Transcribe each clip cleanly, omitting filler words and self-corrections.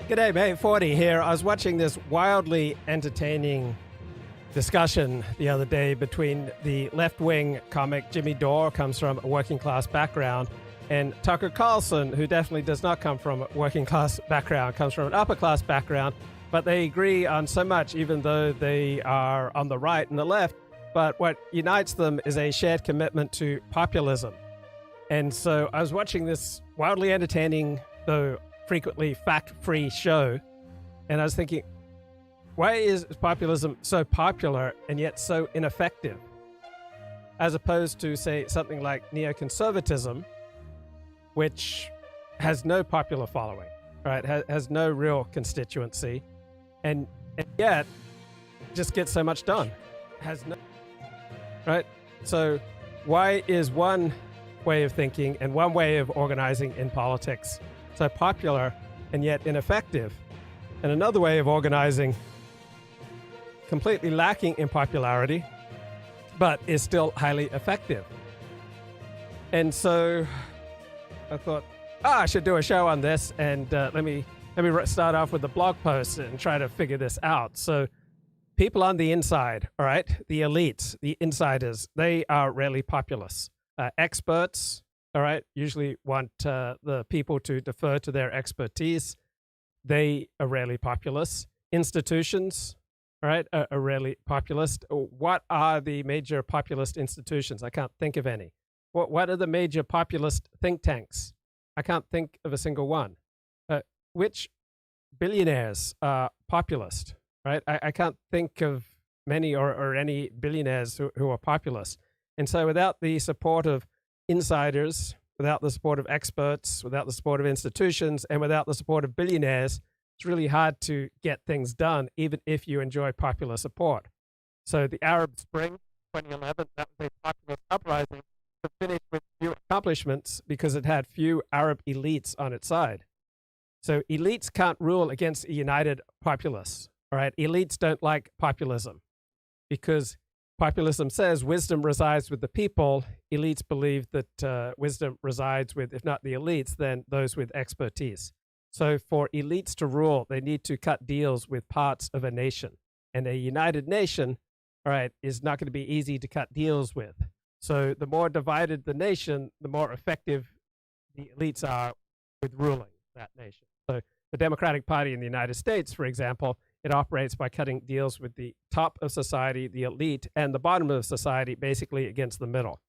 G'day, mate. 40 here. I was watching this wildly entertaining discussion the other day between the left-wing comic Jimmy Dore, comes from a working-class background, and Tucker Carlson, who definitely does not come from a working-class background, comes from an upper-class background, but they agree on so much, even though they are on the right and the left. But what unites them is a shared commitment to populism. And so I was watching this wildly entertaining, though frequently fact-free show, and I was thinking, why is populism so popular and yet so ineffective? As opposed to, say, something like neoconservatism, which has no popular following, right? Has no real constituency, and yet just gets so much done. Has no, right? So why is one way of thinking and one way of organizing in politics so popular and yet ineffective, and another way of organizing completely lacking in popularity, but is still highly effective? And so I thought, I should do a show on this, and let me start off with the blog post and try to figure this out. So people on the inside, all right, the elites, the insiders, they are rarely populous. Experts, all right, usually want the people to defer to their expertise. They are rarely populous. Institutions, all right, are rarely populist. What are the major populist institutions? I can't think of any. What are the major populist think tanks? I can't think of a single one. Which billionaires are populist, right? I can't think of many or any billionaires who are populist. And so without the support of insiders, without the support of experts, without the support of institutions, and without the support of billionaires, it's really hard to get things done, even if you enjoy popular support. So the Arab Spring 2011, that was a populist uprising, but finished with few accomplishments because it had few Arab elites on its side. So elites can't rule against a united populace, all right? Elites don't like populism because populism says wisdom resides with the people. Elites believe that wisdom resides with, if not the elites, then those with expertise. So for elites to rule, they need to cut deals with parts of a nation. And a united nation, all right, is not going to be easy to cut deals with. So the more divided the nation, the more effective the elites are with ruling that nation. So the Democratic Party in the United States, for example, it operates by cutting deals with the top of society, the elite, and the bottom of society, basically against the middle.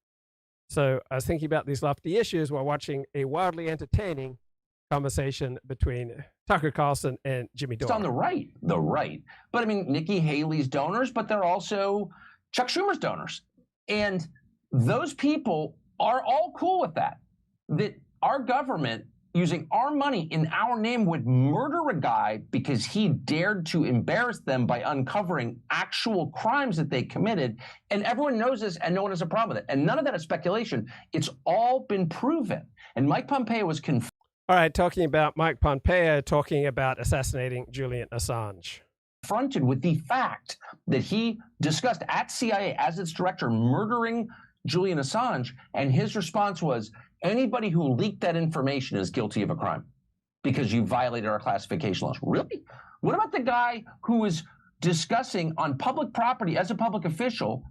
So I was thinking about these lofty issues while watching a wildly entertaining conversation between Tucker Carlson and Jimmy Dore. It's on the right. But I mean, Nikki Haley's donors, but they're also Chuck Schumer's donors. And those people are all cool with that. That our government, using our money in our name, would murder a guy because he dared to embarrass them by uncovering actual crimes that they committed. And everyone knows this, and no one has a problem with it. And none of that is speculation. It's all been proven. And Mike Pompeo was confirmed. All right, talking about Mike Pompeo, talking about assassinating Julian Assange. Confronted with the fact that he discussed at CIA as its director murdering Julian Assange, and his response was, anybody who leaked that information is guilty of a crime because you violated our classification laws. Really? What about the guy who was discussing on public property as a public official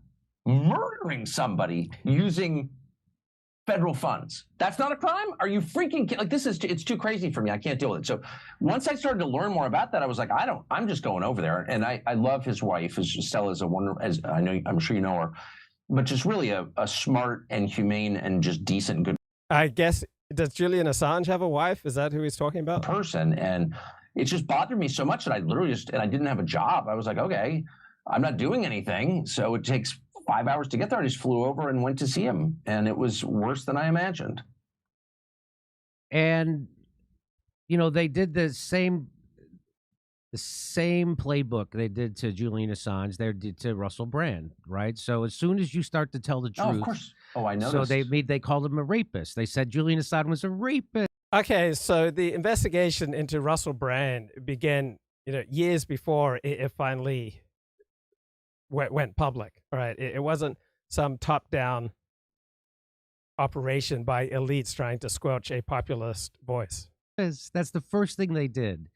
murdering somebody using federal funds? That's not a crime? Are you freaking like, it's too crazy for me. I can't deal with it. So once I started to learn more about that, I was like, I'm just going over there. And I love his wife, as Stella's as I know, I'm sure you know her, but just really a smart and humane and just decent, good. I guess, does Julian Assange have a wife? Is that who he's talking about? Person. And it just bothered me so much that I literally and I didn't have a job. I was like, okay, I'm not doing anything. So it takes 5 hours to get there. I just flew over and went to see him. And it was worse than I imagined. And, you know, they did the same playbook they did to Julian Assange, they did to Russell Brand, right? So as soon as you start to tell the truth. Oh, of course. Oh, I know. So they called him a rapist. They said Julian Assange was a rapist. Okay, so the investigation into Russell Brand began, years before it finally went public. All right, it wasn't some top-down operation by elites trying to squelch a populist voice. That's the first thing they did.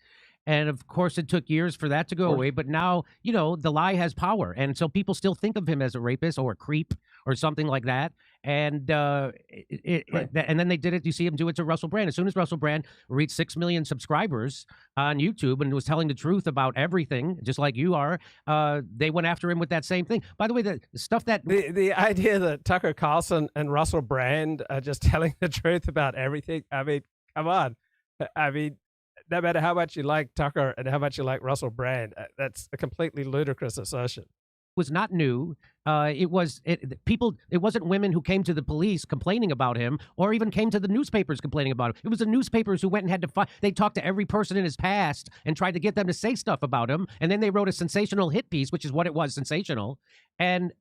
And of course, it took years for that to go away. But now, the lie has power. And so people still think of him as a rapist or a creep or something like that. And and then they did it. You see him do it to Russell Brand. As soon as Russell Brand reached 6 million subscribers on YouTube and was telling the truth about everything, just like you are, they went after him with that same thing. By the way, the stuff that the idea that Tucker Carlson and Russell Brand are just telling the truth about everything. I mean, come on. I mean, no matter how much you like Tucker and how much you like Russell Brand, that's a completely ludicrous assertion. Was not new. It wasn't women who came to the police complaining about him, or even came to the newspapers complaining about him. It was the newspapers who went and had to fight. They talked to every person in his past and tried to get them to say stuff about him. And then they wrote a sensational hit piece, which is what it was, sensational. And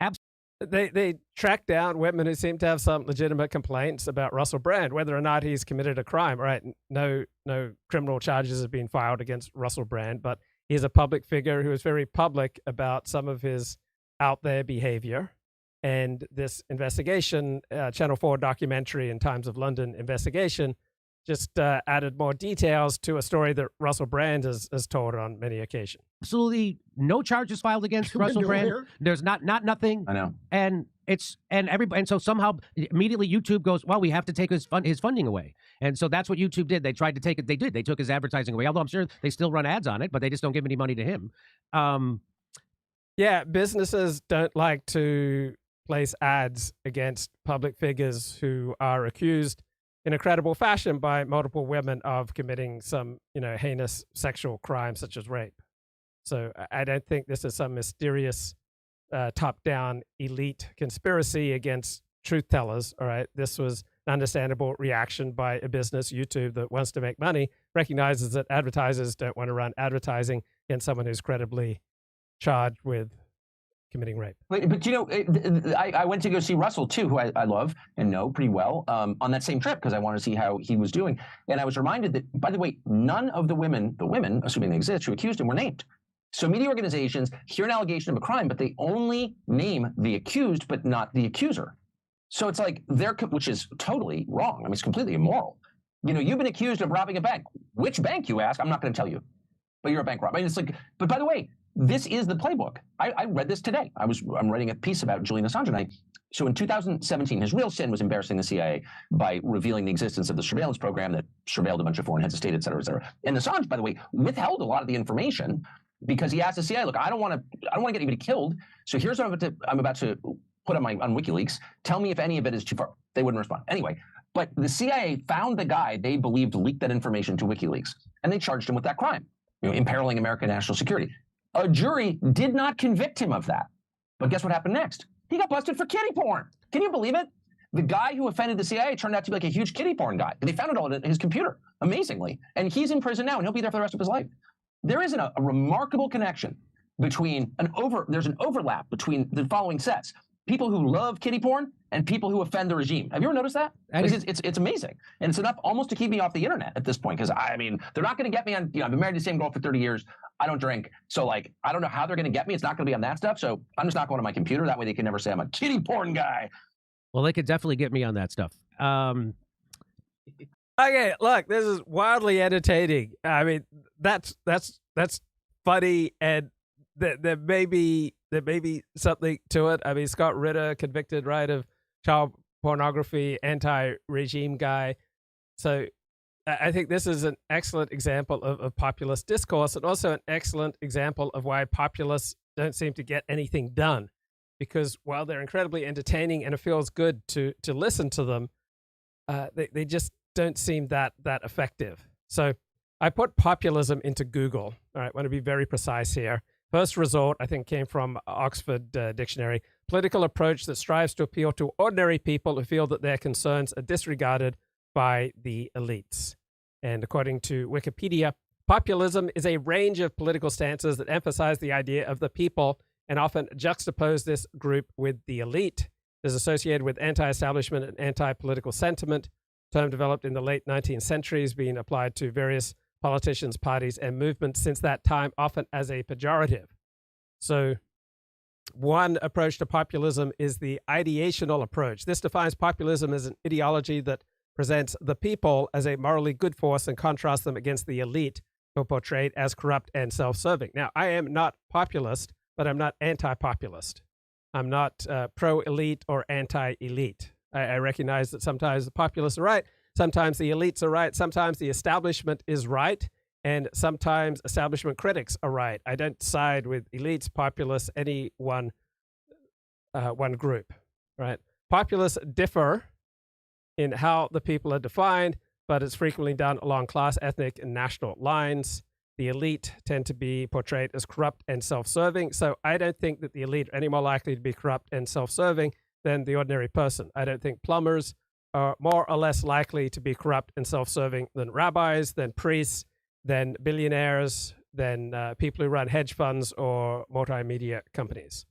they tracked down women who seem to have some legitimate complaints about Russell Brand, whether or not he's committed a crime. Right? No criminal charges have been filed against Russell Brand, but he's a public figure who is very public about some of his out there behavior. And this investigation, Channel 4 documentary and Times of London investigation, just added more details to a story that Russell Brand has told on many occasions. Absolutely no charges filed against Russell Brand. There's nothing. I know. And everybody, and so somehow immediately YouTube goes, well, we have to take his funding away. And so that's what YouTube did. They tried to take it. They did. They took his advertising away. Although I'm sure they still run ads on it, but they just don't give any money to him. Yeah, businesses don't like to place ads against public figures who are accused in a credible fashion by multiple women of committing some, heinous sexual crime such as rape. So I don't think this is some mysterious top-down elite conspiracy against truth tellers. All right, this was an understandable reaction by a business, YouTube, that wants to make money, recognizes that advertisers don't want to run advertising against someone who's credibly charged with committing rape. But I went to go see Russell too, who I love and know pretty well, on that same trip because I wanted to see how he was doing. And I was reminded that, by the way, none of the women, assuming they exist, who accused him were named. So media organizations hear an allegation of a crime, but they only name the accused, but not the accuser. So it's like which is totally wrong. I mean, it's completely immoral. You've been accused of robbing a bank. Which bank, you ask? I'm not going to tell you. But you're a bank robber. I mean, it's like, but by the way, this is the playbook. I read this today. I'm writing a piece about Julian Assange. So in 2017, his real sin was embarrassing the CIA by revealing the existence of the surveillance program that surveilled a bunch of foreign heads of state, et cetera, et cetera. And Assange, by the way, withheld a lot of the information because he asked the CIA, look, I don't want to get anybody killed. So here's what I'm about to put on WikiLeaks. Tell me if any of it is too far. They wouldn't respond. Anyway, but the CIA found the guy they believed leaked that information to WikiLeaks, and they charged him with that crime, imperiling American national security. A jury did not convict him of that. But guess what happened next? He got busted for kiddie porn. Can you believe it? The guy who offended the CIA turned out to be like a huge kiddie porn guy. They found it all in his computer, amazingly. And he's in prison now, and he'll be there for the rest of his life. There is a remarkable connection between there's an overlap between the following sets. People who love kiddie porn and people who offend the regime. Have you ever noticed that? It's amazing. And it's enough almost to keep me off the internet at this point, because they're not going to get me on, I've been married to the same girl for 30 years. I don't drink. So I don't know how they're going to get me. It's not going to be on that stuff. So I'm just not going to my computer. That way they can never say I'm a kiddie porn guy. Well, they could definitely get me on that stuff. Okay, look, this is wildly entertaining. I mean, that's funny, and there may be something to it. I mean, Scott Ritter, convicted, right, of child pornography, anti-regime guy. So I think this is an excellent example of populist discourse, and also an excellent example of why populists don't seem to get anything done. Because while they're incredibly entertaining and it feels good to listen to them, they just don't seem that effective. So I put populism into Google. All right, I want to be very precise here. First result, I think, came from Oxford Dictionary. Political approach that strives to appeal to ordinary people who feel that their concerns are disregarded by the elites. And according to Wikipedia, populism is a range of political stances that emphasize the idea of the people and often juxtapose this group with the elite. It is associated with anti-establishment and anti-political sentiment, term developed in the late 19th century, being applied to various politicians, parties, and movements since that time, often as a pejorative. So one approach to populism is the ideational approach. This defines populism as an ideology that presents the people as a morally good force and contrasts them against the elite, were portrayed as corrupt and self-serving. Now, I am not populist, but I'm not anti-populist. I'm not pro-elite or anti-elite. I recognize that sometimes the populists are right, sometimes the elites are right, sometimes the establishment is right, and sometimes establishment critics are right. I don't side with elites, populists, any one group, right? Populists differ in how the people are defined, but it's frequently done along class, ethnic, and national lines. The elite tend to be portrayed as corrupt and self-serving. So I don't think that the elite are any more likely to be corrupt and self-serving than the ordinary person. I don't think plumbers are more or less likely to be corrupt and self-serving than rabbis, than priests, than billionaires, than people who run hedge funds or multimedia companies.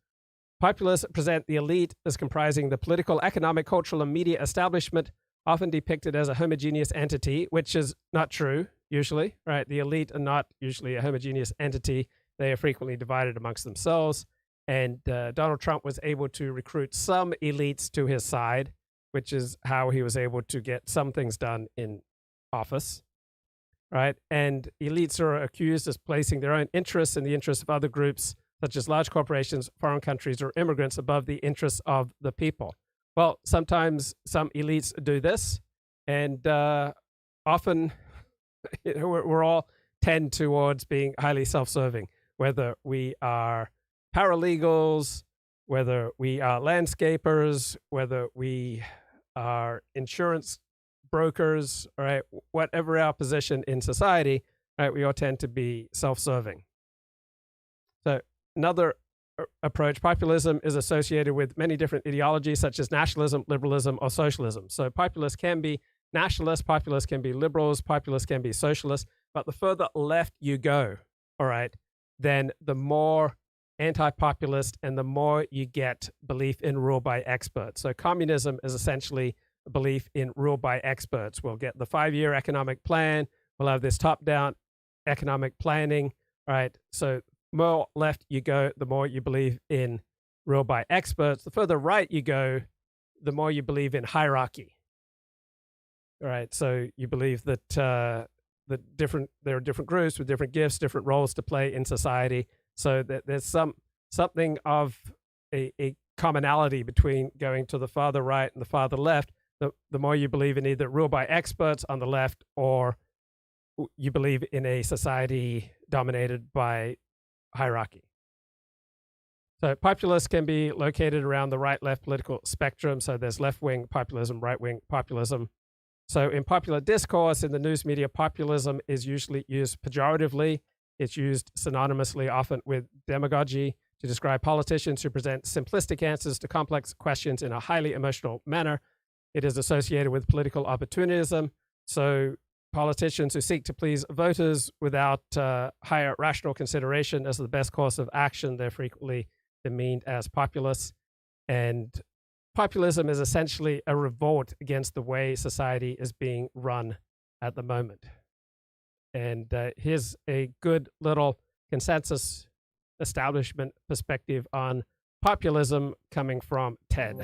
Populists present the elite as comprising the political, economic, cultural, and media establishment, often depicted as a homogeneous entity, which is not true, usually, right? The elite are not usually a homogeneous entity. They are frequently divided amongst themselves. And Donald Trump was able to recruit some elites to his side, which is how he was able to get some things done in office, right? And elites are accused of placing their own interests and the interests of other groups, such as large corporations, foreign countries, or immigrants above the interests of the people. Well, sometimes some elites do this, and often we're all tend towards being highly self-serving, whether we are paralegals, whether we are landscapers, whether we are insurance brokers, all right, whatever our position in society, right, we all tend to be self-serving. So another approach, populism, is associated with many different ideologies such as nationalism, liberalism, or socialism. So populists can be nationalists, populists can be liberals, populists can be socialists, but the further left you go, all right, then the more anti-populist and the more you get belief in rule by experts. So communism is essentially a belief in rule by experts. We'll get the 5-year economic plan, we'll have this top-down economic planning, all right? So more left you go, the more you believe in rule by experts. The further right you go, the more you believe in hierarchy. All right, so you believe that there are different groups with different gifts, different roles to play in society. So that there's something of a commonality between going to the farther right and the farther left. The more you believe in either rule by experts on the left, or you believe in a society dominated by hierarchy. So populists can be located around the right-left political spectrum. So there's left-wing populism, right-wing populism. So in popular discourse, in the news media, populism is usually used pejoratively. It's used synonymously, often with demagogy, to describe politicians who present simplistic answers to complex questions in a highly emotional manner. It is associated with political opportunism. So politicians who seek to please voters without higher rational consideration as the best course of action, they're frequently demeaned as populists. And populism is essentially a revolt against the way society is being run at the moment. And here's a good little consensus establishment perspective on populism coming from Ted.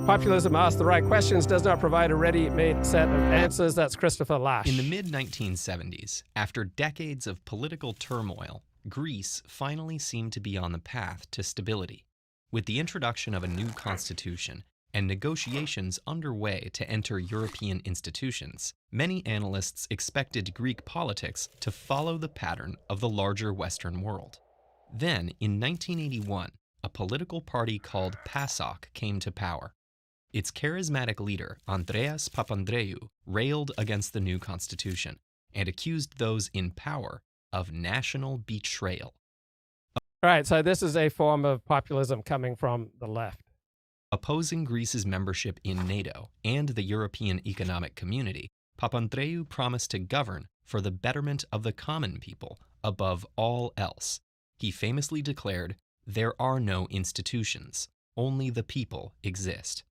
Populism asks the right questions, does not provide a ready-made set of answers. That's Christopher Lasch. In the mid-1970s, after decades of political turmoil, Greece finally seemed to be on the path to stability. With the introduction of a new constitution and negotiations underway to enter European institutions, many analysts expected Greek politics to follow the pattern of the larger Western world. Then, in 1981, a political party called PASOK came to power. Its charismatic leader, Andreas Papandreou, railed against the new constitution and accused those in power of national betrayal. All right, so this is a form of populism coming from the left. Opposing Greece's membership in NATO and the European Economic Community, Papandreou promised to govern for the betterment of the common people above all else. He famously declared, "There are no institutions, only the people exist."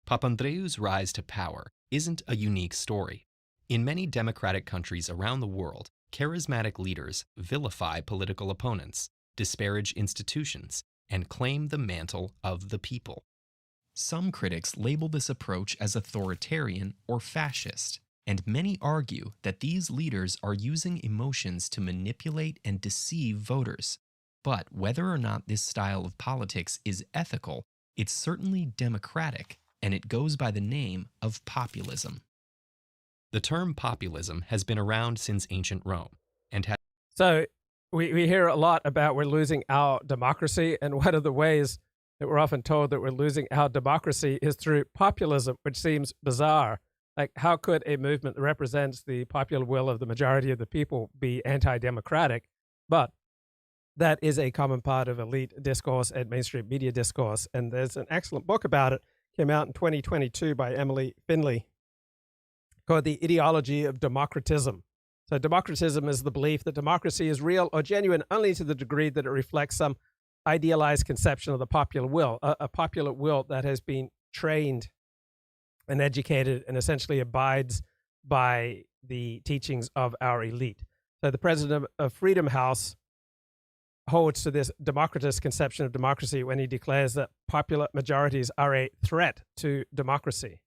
Papandreou's rise to power isn't a unique story. In many democratic countries around the world, charismatic leaders vilify political opponents, disparage institutions, and claim the mantle of the people. Some critics label this approach as authoritarian or fascist, and many argue that these leaders are using emotions to manipulate and deceive voters. But whether or not this style of politics is ethical, it's certainly democratic, and it goes by the name of populism. The term populism has been around since ancient Rome and has... So we hear a lot about we're losing our democracy, and one of the ways that we're often told that we're losing our democracy is through populism, which seems bizarre. Like, how could a movement that represents the popular will of the majority of the people be anti-democratic? But that is a common part of elite discourse and mainstream media discourse. And there's an excellent book about it, came out in 2022 by Emily Finley, called The Ideology of Democratism. So democratism is the belief that democracy is real or genuine only to the degree that it reflects some idealized conception of the popular will, a popular will that has been trained and educated and essentially abides by the teachings of our elite. So the president of Freedom House holds to this democratist conception of democracy when he declares that popular majorities are a threat to democracy.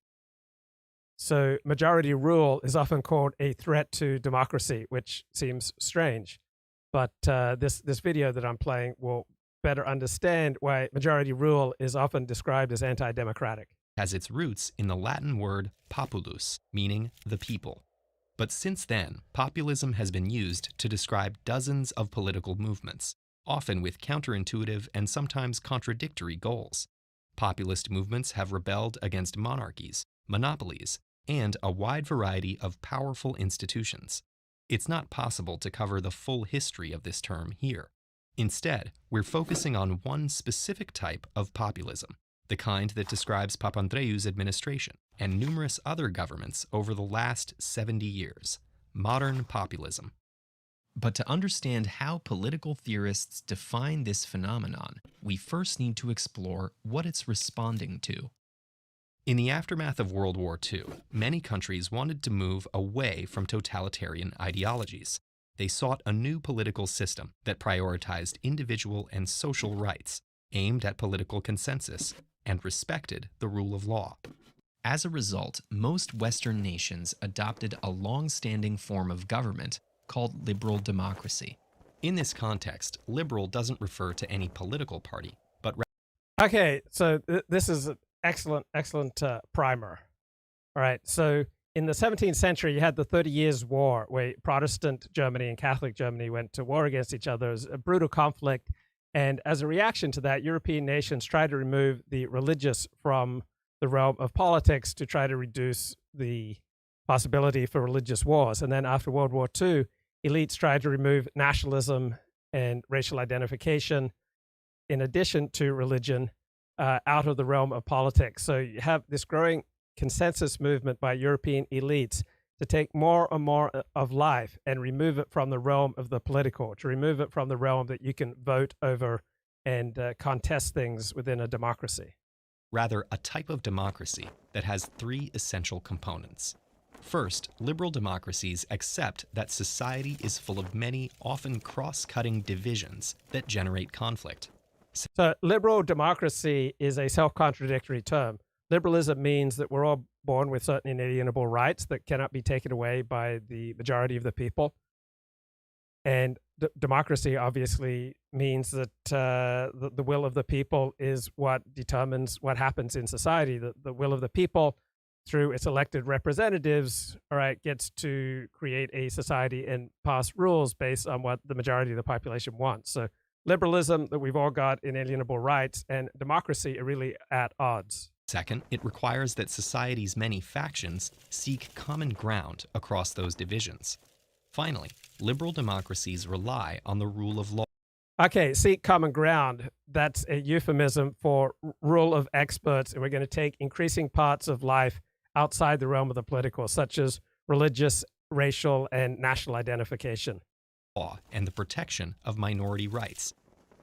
So majority rule is often called a threat to democracy, which seems strange. But this video that I'm playing will better understand why majority rule is often described as anti-democratic. Has its roots in the Latin word populus, meaning the people. But since then, populism has been used to describe dozens of political movements, often with counterintuitive and sometimes contradictory goals. Populist movements have rebelled against monarchies, monopolies, and a wide variety of powerful institutions. It's not possible to cover the full history of this term here. Instead, we're focusing on one specific type of populism, the kind that describes Papandreou's administration and numerous other governments over the last 70 years, modern populism. But to understand how political theorists define this phenomenon, we first need to explore what it's responding to. In the aftermath of World War II, many countries wanted to move away from totalitarian ideologies. They sought a new political system that prioritized individual and social rights, aimed at political consensus, and respected the rule of law. As a result, most Western nations adopted a long-standing form of government called liberal democracy. In this context, liberal doesn't refer to any political party, but... Okay, so this is an excellent primer. All right, so in the 17th century, you had the 30 Years' War, where Protestant Germany and Catholic Germany went to war against each other. It was a brutal conflict. And as a reaction to that, European nations tried to remove the religious from the realm of politics to try to reduce the possibility for religious wars. And then after World War II, elites tried to remove nationalism and racial identification, in addition to religion, out of the realm of politics. So you have this growing consensus movement by European elites to take more and more of life and remove it from the realm of the political, to remove it from the realm that you can vote over and contest things within a democracy. Rather, a type of democracy that has three essential components. First, liberal democracies accept that society is full of many, often cross-cutting divisions that generate conflict. So liberal democracy is a self-contradictory term. Liberalism means that we're all born with certain inalienable rights that cannot be taken away by the majority of the people. And democracy obviously means that the will of the people is what determines what happens in society. The will of the people, through its elected representatives, all right, gets to create a society and pass rules based on what the majority of the population wants. So liberalism, that we've all got inalienable rights, and democracy are really at odds. Second, it requires that society's many factions seek common ground across those divisions. Finally, liberal democracies rely on the rule of law. Okay, seek common ground. That's a euphemism for rule of experts, and we're going to take increasing parts of life outside the realm of the political, such as religious, racial, and national identification. Law and the protection of minority rights,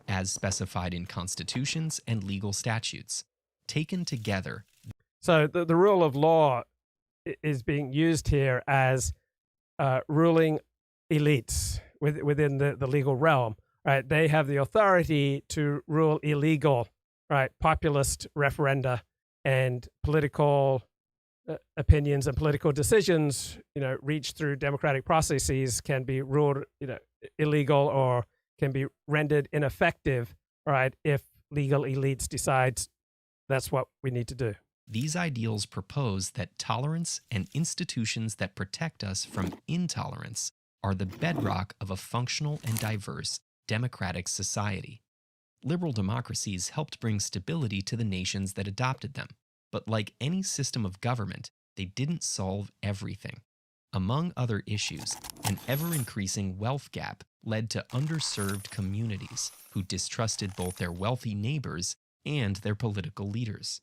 as specified in constitutions and legal statutes. Taken together. So the rule of law is being used here as ruling elites within the legal realm, right? They have the authority to rule illegal, right, populist referenda and political opinions and political decisions, reached through democratic processes can be ruled, illegal or can be rendered ineffective, right, if legal elites decide that's what we need to do. These ideals propose that tolerance and institutions that protect us from intolerance are the bedrock of a functional and diverse democratic society. Liberal democracies helped bring stability to the nations that adopted them, but like any system of government, they didn't solve everything. Among other issues, an ever-increasing wealth gap led to underserved communities who distrusted both their wealthy neighbors and their political leaders.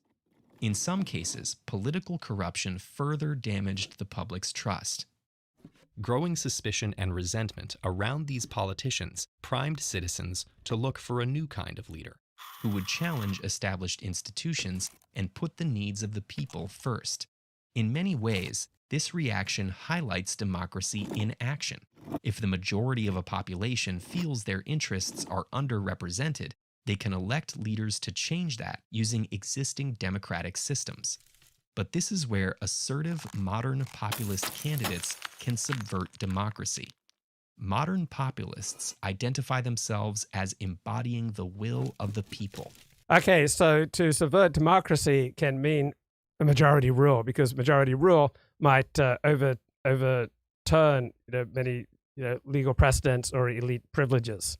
In some cases, political corruption further damaged the public's trust. Growing suspicion and resentment around these politicians primed citizens to look for a new kind of leader who would challenge established institutions and put the needs of the people first. In many ways, this reaction highlights democracy in action. If the majority of a population feels their interests are underrepresented, they can elect leaders to change that using existing democratic systems. But this is where assertive modern populist candidates can subvert democracy. Modern populists identify themselves as embodying the will of the people. Okay, so to subvert democracy can mean a majority rule, because majority rule might overturn many legal precedents or elite privileges.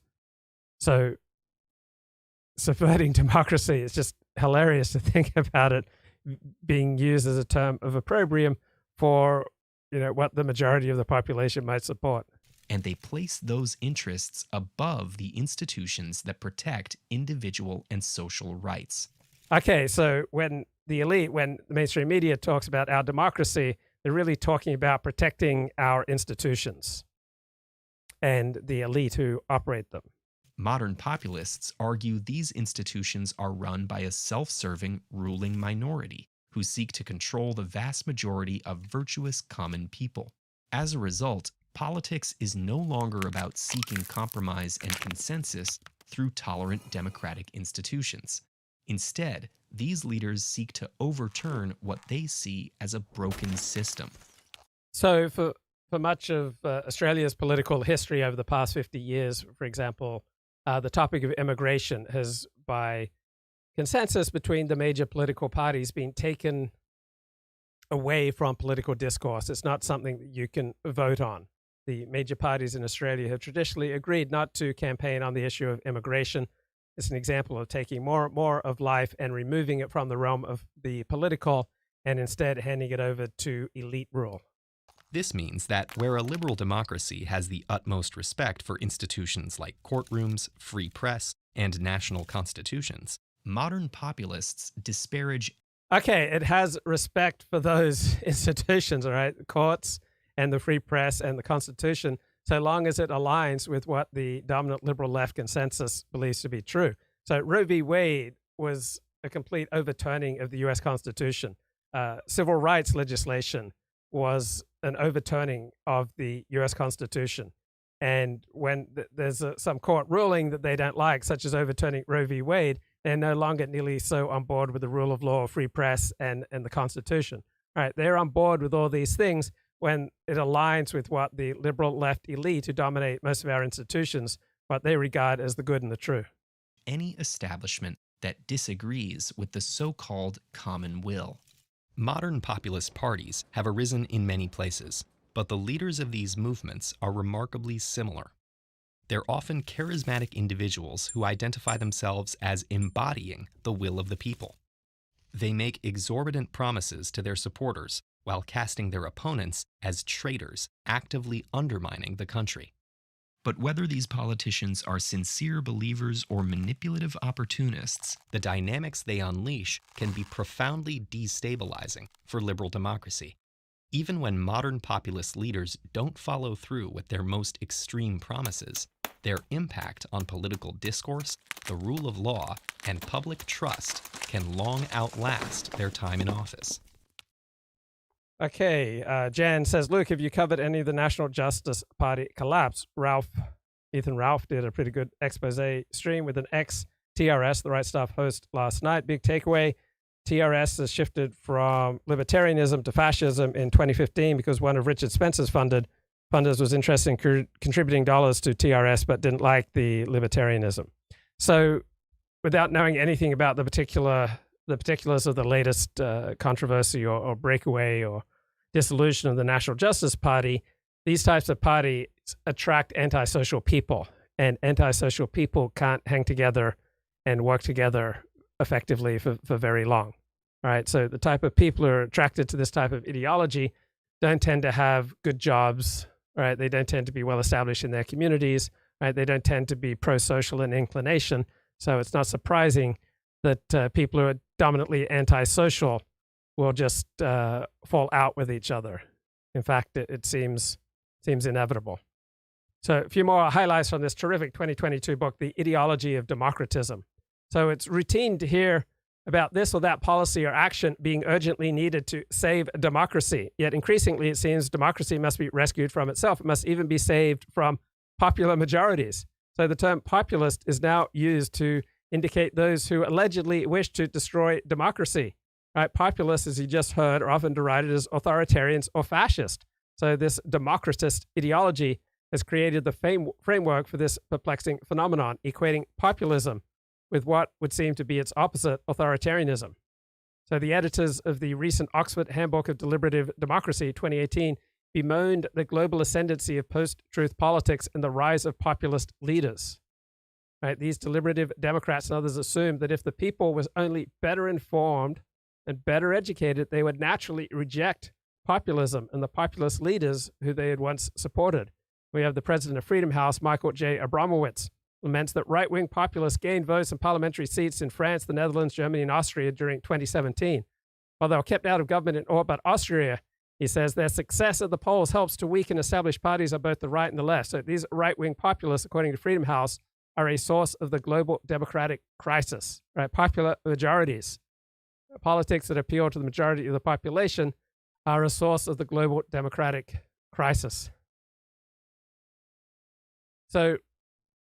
So subverting democracy is just hilarious to think about it being used as a term of opprobrium for what the majority of the population might support. And they place those interests above the institutions that protect individual and social rights. Okay, so when the mainstream media talks about our democracy, they're really talking about protecting our institutions and the elite who operate them. Modern populists argue these institutions are run by a self-serving ruling minority who seek to control the vast majority of virtuous common people. As a result, politics is no longer about seeking compromise and consensus through tolerant democratic institutions. Instead, these leaders seek to overturn what they see as a broken system. So for much of Australia's political history over the past 50 years, for example, the topic of immigration has, by consensus between the major political parties, been taken away from political discourse. It's not something that you can vote on. The major parties in Australia have traditionally agreed not to campaign on the issue of immigration. It's an example of taking more of life and removing it from the realm of the political and instead handing it over to elite rule. This means that where a liberal democracy has the utmost respect for institutions like courtrooms, free press, and national constitutions, modern populists disparage. Okay, it has respect for those institutions, all right, the courts and the free press and the Constitution, so long as it aligns with what the dominant liberal left consensus believes to be true. So Roe v. Wade was a complete overturning of the U.S. Constitution. Civil rights legislation was an overturning of the U.S. Constitution. And when there's some court ruling that they don't like, such as overturning Roe v. Wade, they're no longer nearly so on board with the rule of law, free press, and the Constitution. All right, they're on board with all these things when it aligns with what the liberal left elite who dominate most of our institutions, what they regard as the good and the true. Any establishment that disagrees with the so-called common will. Modern populist parties have arisen in many places, but the leaders of these movements are remarkably similar. They're often charismatic individuals who identify themselves as embodying the will of the people. They make exorbitant promises to their supporters while casting their opponents as traitors, actively undermining the country. But whether these politicians are sincere believers or manipulative opportunists, the dynamics they unleash can be profoundly destabilizing for liberal democracy. Even when modern populist leaders don't follow through with their most extreme promises, their impact on political discourse, the rule of law, and public trust can long outlast their time in office. Okay, Jan says, Luke, have you covered any of the National Justice Party collapse? Ethan Ralph did a pretty good expose stream with an ex-TRS, The Right Stuff host, last night. Big takeaway, TRS has shifted from libertarianism to fascism in 2015 because one of Richard Spencer's funders was interested in contributing dollars to TRS but didn't like the libertarianism. So without knowing anything about the particulars of the latest controversy or breakaway or dissolution of the National Justice Party, these types of parties attract antisocial people, and antisocial people can't hang together and work together effectively for very long. All right, so the type of people who are attracted to this type of ideology don't tend to have good jobs. Right, they don't tend to be well established in their communities. Right, they don't tend to be pro-social in inclination. So it's not surprising that people who are dominantly antisocial will just fall out with each other. In fact, it seems inevitable. So a few more highlights from this terrific 2022 book, The Ideology of Democratism. So it's routine to hear about this or that policy or action being urgently needed to save democracy. Yet increasingly, it seems democracy must be rescued from itself. It must even be saved from popular majorities. So the term populist is now used to indicate those who allegedly wish to destroy democracy. Right? Populists, as you just heard, are often derided as authoritarians or fascist. So this democratist ideology has created the framework for this perplexing phenomenon, equating populism with what would seem to be its opposite, authoritarianism. So the editors of the recent Oxford Handbook of Deliberative Democracy, 2018, bemoaned the global ascendancy of post-truth politics and the rise of populist leaders. Right? These deliberative Democrats and others assumed that if the people was only better informed and better educated, they would naturally reject populism and the populist leaders who they had once supported. We have the president of Freedom House, Michael J. Abramowitz, laments that right-wing populists gained votes and parliamentary seats in France, the Netherlands, Germany, and Austria during 2017. While they were kept out of government in all but Austria, he says their success at the polls helps to weaken established parties on both the right and the left. So these right-wing populists, according to Freedom House, are a source of the global democratic crisis. Right? Popular majorities, politics that appeal to the majority of the population, are a source of the global democratic crisis. So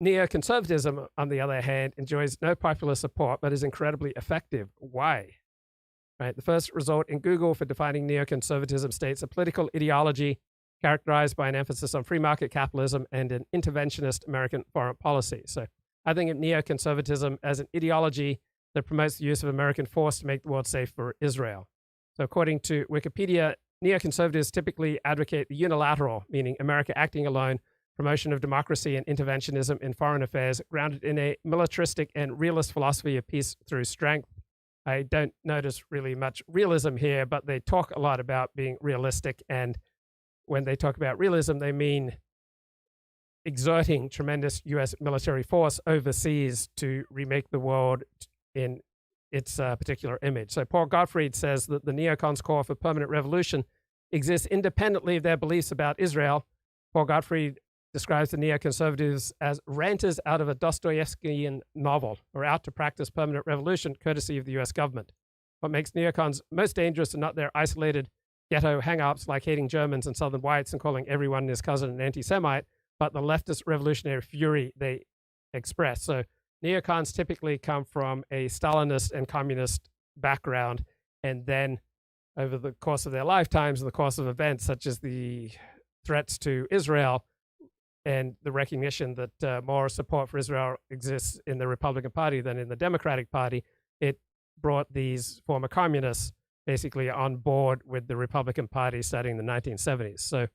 neoconservatism, on the other hand, enjoys no popular support, but is incredibly effective. Why? Right. The first result in Google for defining neoconservatism states a political ideology characterized by an emphasis on free market capitalism and an interventionist American foreign policy. So I think of neoconservatism as an ideology that promotes the use of American force to make the world safe for Israel. So according to Wikipedia, neoconservatives typically advocate the unilateral, meaning America acting alone, promotion of democracy and interventionism in foreign affairs, grounded in a militaristic and realist philosophy of peace through strength. I don't notice really much realism here, but they talk a lot about being realistic. And when they talk about realism, they mean exerting tremendous U.S. military force overseas to remake the world in its particular image. So Paul Gottfried says that the neocons' call for permanent revolution exists independently of their beliefs about Israel. Paul Gottfried describes the neoconservatives as ranters out of a Dostoevskian novel, or out to practice permanent revolution courtesy of the U.S. government. What makes neocons most dangerous are not their isolated ghetto hang-ups like hating Germans and Southern whites and calling everyone his cousin an anti-Semite, but the leftist revolutionary fury they express. So neocons typically come from a Stalinist and communist background, and then over the course of their lifetimes, in the course of events such as the threats to Israel, and the recognition that more support for Israel exists in the Republican Party than in the Democratic Party, it brought these former communists basically on board with the Republican Party starting in the 1970s. So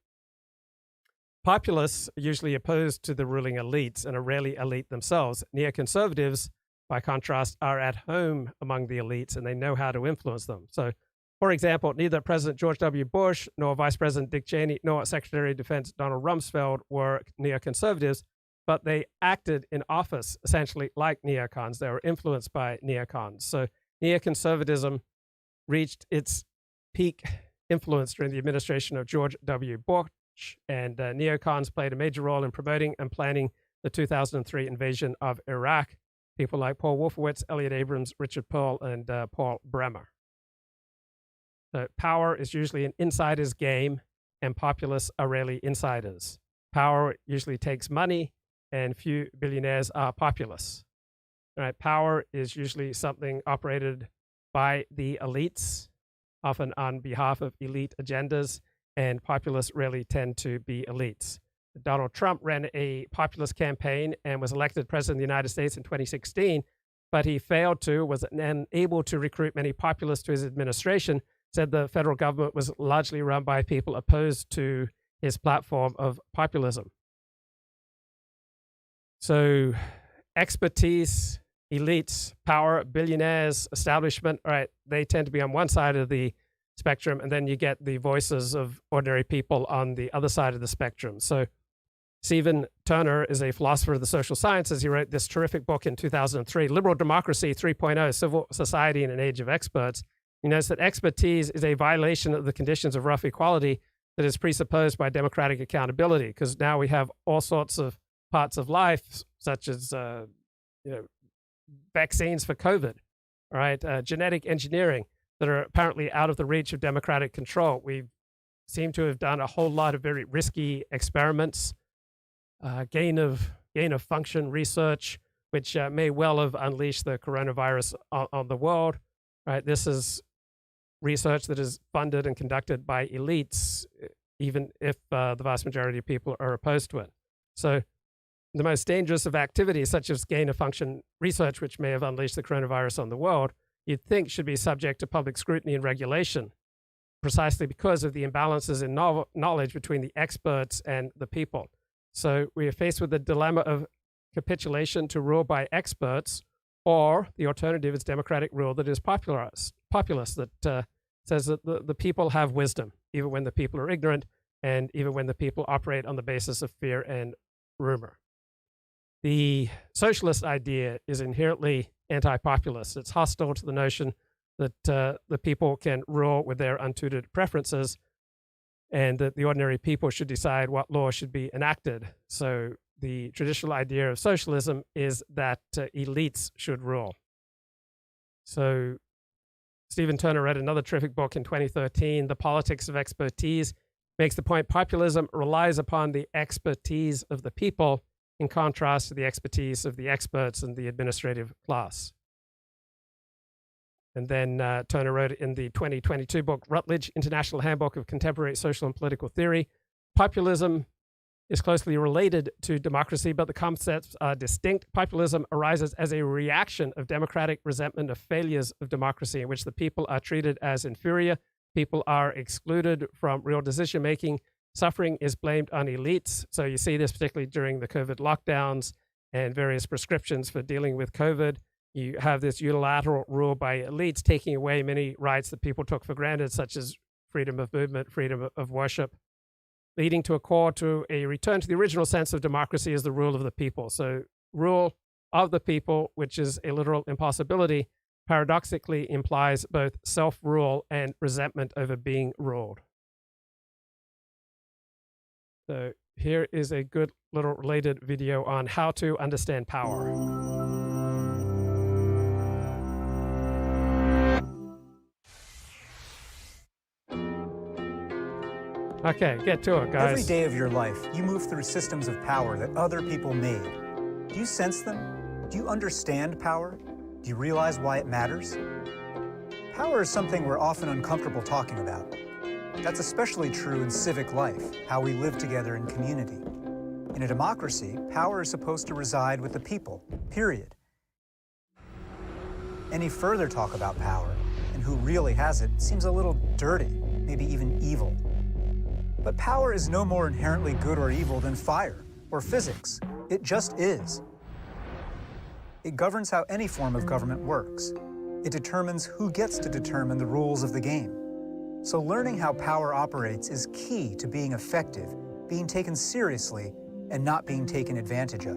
populists are usually opposed to the ruling elites and are rarely elite themselves. Neoconservatives, by contrast, are at home among the elites and they know how to influence them. So, for example, neither President George W. Bush, nor Vice President Dick Cheney, nor Secretary of Defense Donald Rumsfeld were neoconservatives, but they acted in office essentially like neocons. They were influenced by neocons. So neoconservatism reached its peak influence during the administration of George W. Bush, and neocons played a major role in promoting and planning the 2003 invasion of Iraq. People like Paul Wolfowitz, Elliot Abrams, Richard Pearl, and Paul Bremer. Power is usually an insider's game, and populists are rarely insiders. Power usually takes money, and few billionaires are populists. Right? Power is usually something operated by the elites, often on behalf of elite agendas, and populists rarely tend to be elites. Donald Trump ran a populist campaign and was elected president of the United States in 2016, but he was unable to recruit many populists to his administration, said the federal government was largely run by people opposed to his platform of populism. So expertise, elites, power, billionaires, establishment, all right, they tend to be on one side of the spectrum, and then you get the voices of ordinary people on the other side of the spectrum. So Stephen Turner is a philosopher of the social sciences. He wrote this terrific book in 2003, Liberal Democracy 3.0, Civil Society in an Age of Experts. He notes that expertise is a violation of the conditions of rough equality that is presupposed by democratic accountability, because now we have all sorts of parts of life, such as vaccines for COVID, right? Genetic engineering that are apparently out of the reach of democratic control. We seem to have done a whole lot of very risky experiments, gain of function research, which may well have unleashed the coronavirus on the world, right? This is research that is funded and conducted by elites, even if the vast majority of people are opposed to it. So the most dangerous of activities, such as gain of function research, which may have unleashed the coronavirus on the world, you'd think should be subject to public scrutiny and regulation, precisely because of the imbalances in knowledge between the experts and the people. So we are faced with the dilemma of capitulation to rule by experts, or the alternative is democratic rule that is populist, that says that the people have wisdom, even when the people are ignorant, and even when the people operate on the basis of fear and rumor. The socialist idea is inherently anti-populist. It's hostile to the notion that the people can rule with their untutored preferences, and that the ordinary people should decide what law should be enacted. So the traditional idea of socialism is that elites should rule. So Stephen Turner read another terrific book in 2013, The Politics of Expertise, makes the point populism relies upon the expertise of the people in contrast to the expertise of the experts and the administrative class. And then Turner wrote in the 2022 book, Rutledge, International Handbook of Contemporary Social and Political Theory, populism is closely related to democracy, but the concepts are distinct. Populism arises as a reaction of democratic resentment of failures of democracy, in which the people are treated as inferior, people are excluded from real decision-making, suffering is blamed on elites. So you see this particularly during the COVID lockdowns and various prescriptions for dealing with COVID. You have this unilateral rule by elites taking away many rights that people took for granted, such as freedom of movement, freedom of worship, leading to a call to a return to the original sense of democracy as the rule of the people. So rule of the people, which is a literal impossibility, paradoxically implies both self-rule and resentment over being ruled. So here is a good little related video on how to understand power. Okay, get to it, guys. Every day of your life, you move through systems of power that other people made. Do you sense them? Do you understand power? Do you realize why it matters? Power is something we're often uncomfortable talking about. That's especially true in civic life, how we live together in community. In a democracy, power is supposed to reside with the people, period. Any further talk about power and who really has it seems a little dirty, maybe even evil. But power is no more inherently good or evil than fire or physics. It just is. It governs how any form of government works. It determines who gets to determine the rules of the game. So learning how power operates is key to being effective, being taken seriously, and not being taken advantage of.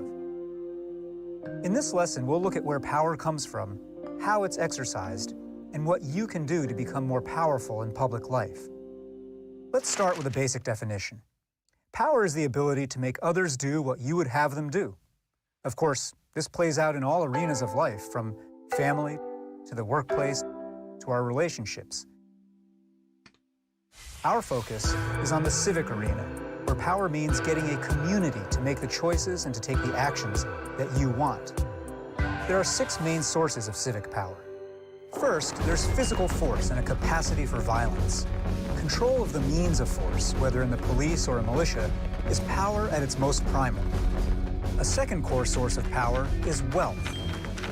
In this lesson, we'll look at where power comes from, how it's exercised, and what you can do to become more powerful in public life. Let's start with a basic definition. Power is the ability to make others do what you would have them do. Of course, this plays out in all arenas of life, from family to the workplace to our relationships. Our focus is on the civic arena, where power means getting a community to make the choices and to take the actions that you want. There are 6 main sources of civic power: First, there's physical force and a capacity for violence. Control of the means of force, whether in the police or a militia, is power at its most primal. A second core source of power is wealth.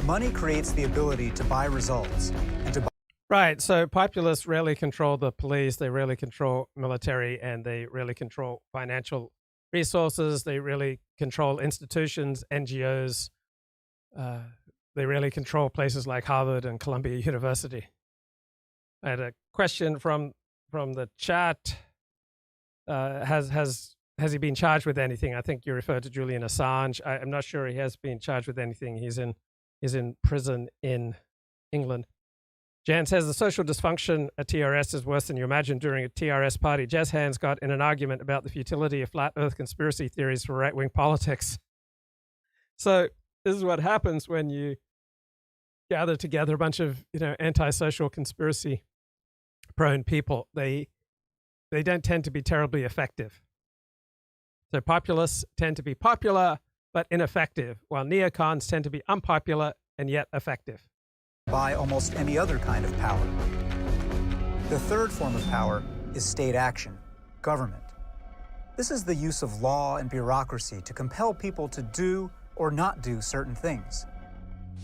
Money creates the ability to buy results and to buy. Right. So populists rarely control the police. They rarely control military, and they rarely control financial resources. They really control institutions, NGOs. They really control places like Harvard and Columbia University. I had a question from the chat. Has he been charged with anything? I think you referred to Julian Assange. I'm not sure he has been charged with anything. He's in prison in England. Jan says the social dysfunction at TRS is worse than you imagine. During a TRS party, jazz hands got in an argument about the futility of flat earth conspiracy theories for right-wing politics. So this is what happens when you gather together a bunch of, antisocial conspiracy prone people. They don't tend to be terribly effective. So populists tend to be popular but ineffective, while neocons tend to be unpopular and yet effective. Buy almost any other kind of power. The third form of power is state action, government. This is the use of law and bureaucracy to compel people to do or not do certain things.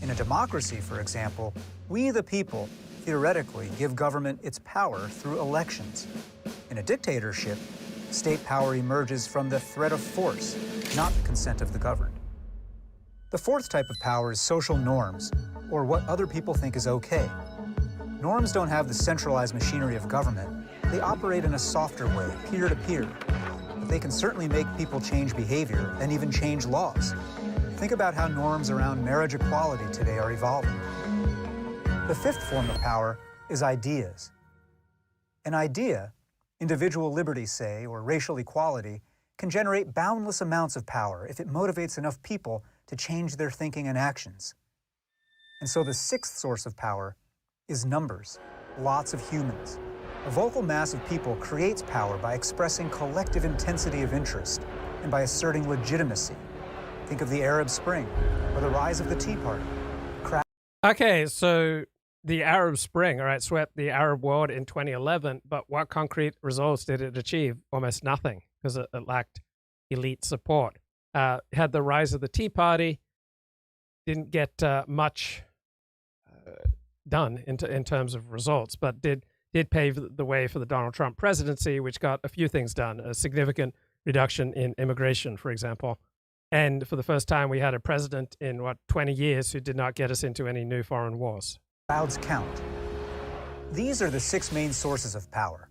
In a democracy, for example, we the people theoretically give government its power through elections. In a dictatorship, state power emerges from the threat of force, not the consent of the governed. The fourth type of power is social norms, or what other people think is okay. Norms don't have the centralized machinery of government. They operate in a softer way, peer-to-peer. But they can certainly make people change behavior and even change laws. Think about how norms around marriage equality today are evolving. The fifth form of power is ideas. An idea, individual liberty, say, or racial equality, can generate boundless amounts of power if it motivates enough people to change their thinking and actions. And so the sixth source of power is numbers, lots of humans. A vocal mass of people creates power by expressing collective intensity of interest and by asserting legitimacy. Think of the Arab Spring or the rise of the Tea Party. Okay, so the Arab Spring, all right, swept the Arab world in 2011, but what concrete results did it achieve? Almost nothing, because it lacked elite support. Had the rise of the Tea Party, didn't get much done in terms of results, but did pave the way for the Donald Trump presidency, which got a few things done. A significant reduction in immigration, for example. And for the first time, we had a president in, 20 years who did not get us into any new foreign wars. Crowds count. These are the six main sources of power.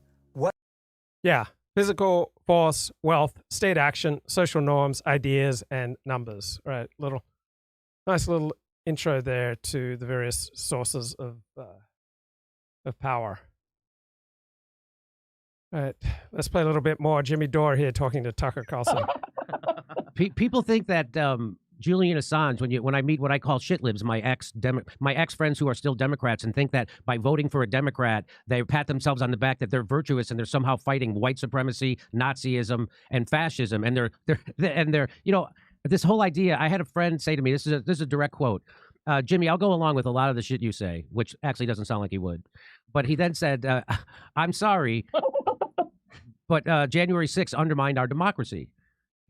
Yeah, physical force, wealth, state action, social norms, ideas, and numbers. Right, nice little intro there to the various sources of power. All right, let's play a little bit more. Jimmy Dore here talking to Tucker Carlson. People think that Julian Assange, when I meet what I call shitlibs, my ex friends who are still Democrats, and think that by voting for a Democrat, they pat themselves on the back that they're virtuous and they're somehow fighting white supremacy, Nazism, and fascism, and they're this whole idea. I had a friend say to me, this is a direct quote. Jimmy, I'll go along with a lot of the shit you say, which actually doesn't sound like he would. But he then said, I'm sorry, but January 6th undermined our democracy.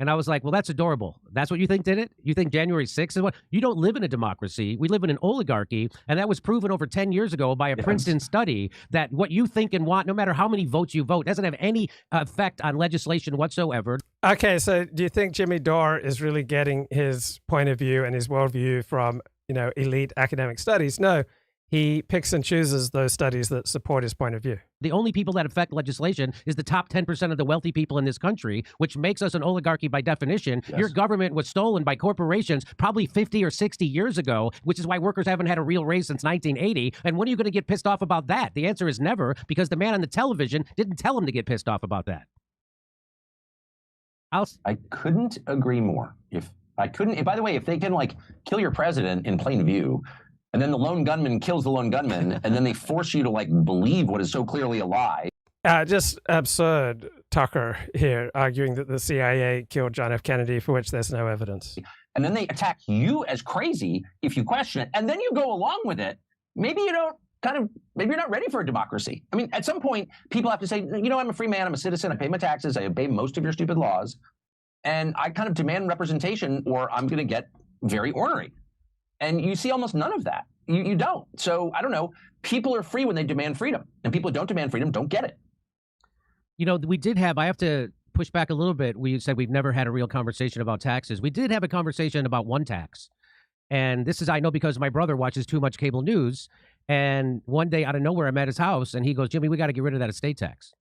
And I was like, well, that's adorable. That's what you think did it? You think January 6th is what? You don't live in a democracy. We live in an oligarchy. And that was proven over 10 years ago by a Princeton study that what you think and want, no matter how many votes you vote, doesn't have any effect on legislation whatsoever. Okay, so do you think Jimmy Dore is really getting his point of view and his worldview from, elite academic studies? No. He picks and chooses those studies that support his point of view. The only people that affect legislation is the top 10% of the wealthy people in this country, which makes us an oligarchy by definition. Yes. Your government was stolen by corporations probably 50 or 60 years ago, which is why workers haven't had a real raise since 1980. And when are you going to get pissed off about that? The answer is never, because the man on the television didn't tell him to get pissed off about that. I couldn't agree more. By the way, if they can kill your president in plain view, and then the lone gunman kills the lone gunman, and then they force you to believe what is so clearly a lie. Just absurd, Tucker here, arguing that the CIA killed John F. Kennedy, for which there's no evidence. And then they attack you as crazy if you question it, and then you go along with it. Maybe you don't maybe you're not ready for a democracy. I mean, at some point, people have to say, I'm a free man, I'm a citizen, I pay my taxes, I obey most of your stupid laws, and I kind of demand representation or I'm going to get very ornery. And you see almost none of that. You don't. So I don't know. People are free when they demand freedom, and people who don't demand freedom don't get it. I have to push back a little bit. We said we've never had a real conversation about taxes. We did have a conversation about one tax. And this is, I know, because my brother watches too much cable news. And one day out of nowhere, I'm at his house and he goes, Jimmy, we got to get rid of that estate tax.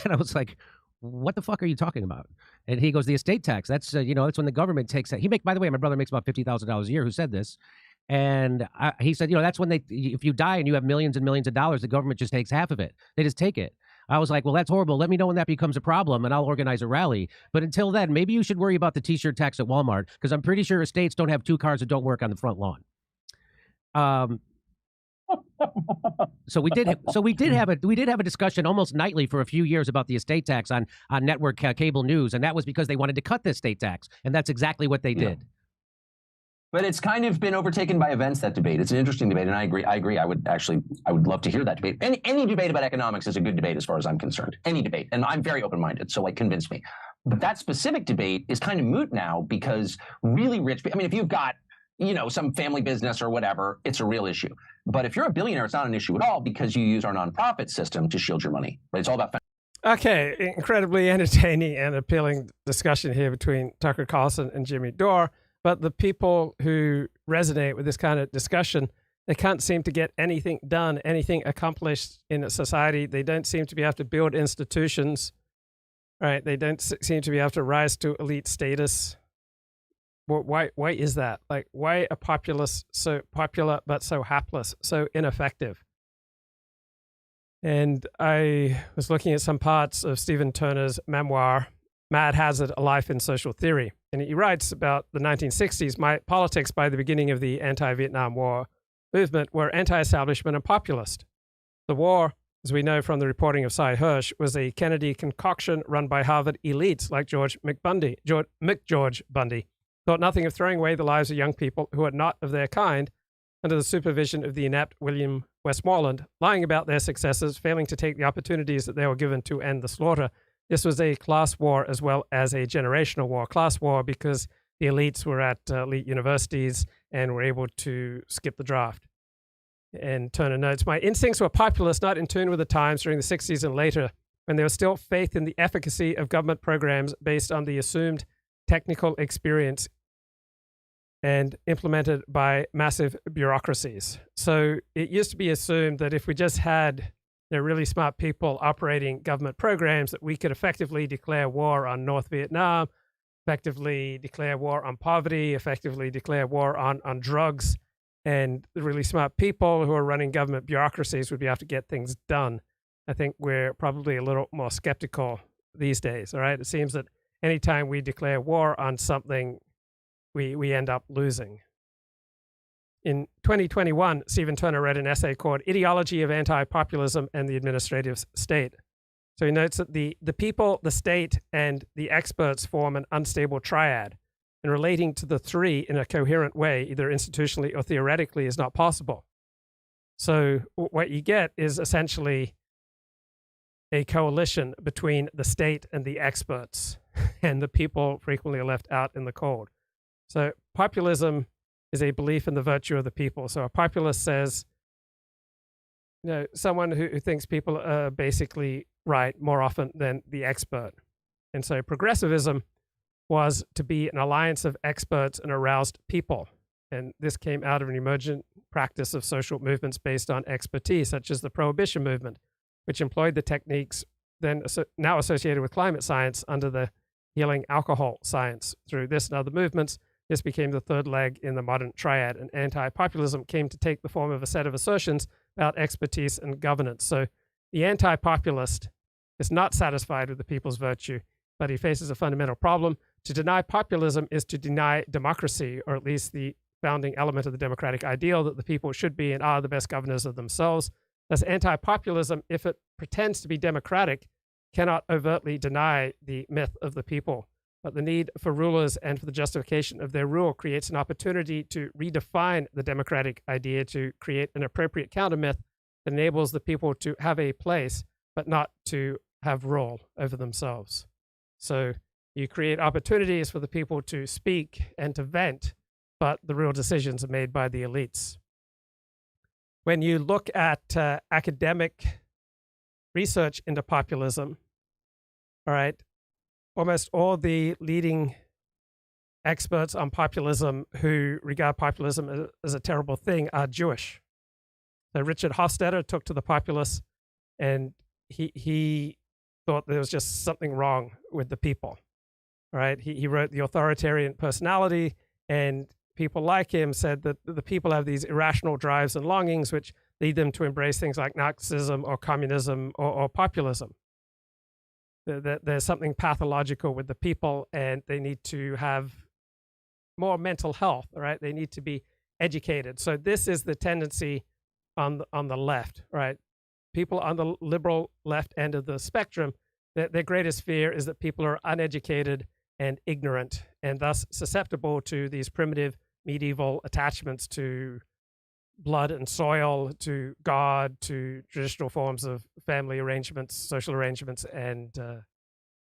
And I was like, what the fuck are you talking about? And he goes, the estate tax. That's, that's when the government takes that. By the way, my brother makes about $50,000 a year who said this. And he said, that's when if you die and you have millions and millions of dollars, the government just takes half of it. They just take it. I was like, well, that's horrible. Let me know when that becomes a problem and I'll organize a rally. But until then, maybe you should worry about the t-shirt tax at Walmart, because I'm pretty sure estates don't have 2 cars that don't work on the front lawn. So we did have a discussion almost nightly for a few years about the estate tax on network cable news, and that was because they wanted to cut the estate tax, and that's exactly what they did. But it's kind of been overtaken by events, that debate. It's an interesting debate, and I agree. I would love to hear that debate. Any debate about economics is a good debate as far as I'm concerned. Any debate. And I'm very open-minded, so convince me. But that specific debate is kind of moot now because really rich people, if you've got, some family business or whatever, it's a real issue. But if you're a billionaire, it's not an issue at all because you use our nonprofit system to shield your money. Right? It's all about. Okay, incredibly entertaining and appealing discussion here between Tucker Carlson and Jimmy Dore. But the people who resonate with this kind of discussion, they can't seem to get anything done, anything accomplished in a society. They don't seem to be able to build institutions, right? They don't seem to be able to rise to elite status. Why is that? Why are populists so popular but so hapless, so ineffective? And I was looking at some parts of Stephen Turner's memoir, Mad Hazard, A Life in Social Theory. And he writes about the 1960s, politics by the beginning of the anti-Vietnam War movement were anti-establishment and populist. The war, as we know from the reporting of Cy Hirsch, was a Kennedy concoction run by Harvard elites like George Bundy, thought nothing of throwing away the lives of young people who are not of their kind under the supervision of the inept William Westmoreland, lying about their successes, failing to take the opportunities that they were given to end the slaughter. This was a class war as well as a generational war. Class war because the elites were at elite universities and were able to skip the draft. And Turner notes, my instincts were populist, not in tune with the times during the 60s and later, when there was still faith in the efficacy of government programs based on the assumed technical experience and implemented by massive bureaucracies. So it used to be assumed that if we just had really smart people operating government programs, that we could effectively declare war on North Vietnam, effectively declare war on poverty, effectively declare war on drugs, and the really smart people who are running government bureaucracies would be able to get things done. I think we're probably a little more skeptical these days, all right? It seems that anytime we declare war on something, we end up losing. In 2021, Stephen Turner read an essay called Ideology of Anti-Populism and the Administrative State. So he notes that the people, the state, and the experts form an unstable triad, and relating to the three in a coherent way, either institutionally or theoretically, is not possible. So what you get is essentially a coalition between the state and the experts, and the people frequently are left out in the cold. So populism is a belief in the virtue of the people. So a populist says, someone who thinks people are basically right more often than the expert. And so progressivism was to be an alliance of experts and aroused people. And this came out of an emergent practice of social movements based on expertise, such as the Prohibition movement, which employed the techniques then now associated with climate science under the healing alcohol science. Through this and other movements, this became the third leg in the modern triad, and anti-populism came to take the form of a set of assertions about expertise and governance. So the anti-populist is not satisfied with the people's virtue, but he faces a fundamental problem. To deny populism is to deny democracy, or at least the founding element of the democratic ideal that the people should be and are the best governors of themselves. Thus, anti-populism, if it pretends to be democratic, cannot overtly deny the myth of the people. But the need for rulers and for the justification of their rule creates an opportunity to redefine the democratic idea to create an appropriate counter-myth that enables the people to have a place, but not to have rule over themselves. So you create opportunities for the people to speak and to vent, but the real decisions are made by the elites. When you look at academic research into populism, all right, almost all the leading experts on populism who regard populism as a terrible thing are Jewish. So Richard Hofstadter took to the populists, and he thought there was just something wrong with the people. All right, he wrote The Authoritarian Personality, and people like him said that the people have these irrational drives and longings which lead them to embrace things like Nazism or communism or populism. There's something pathological with the people, and they need to have more mental health, right? They need to be educated. So this is the tendency on the left, right? People on the liberal left end of the spectrum, their greatest fear is that people are uneducated and ignorant, and thus susceptible to these primitive medieval attachments to blood and soil, to God, to traditional forms of family arrangements, social arrangements, and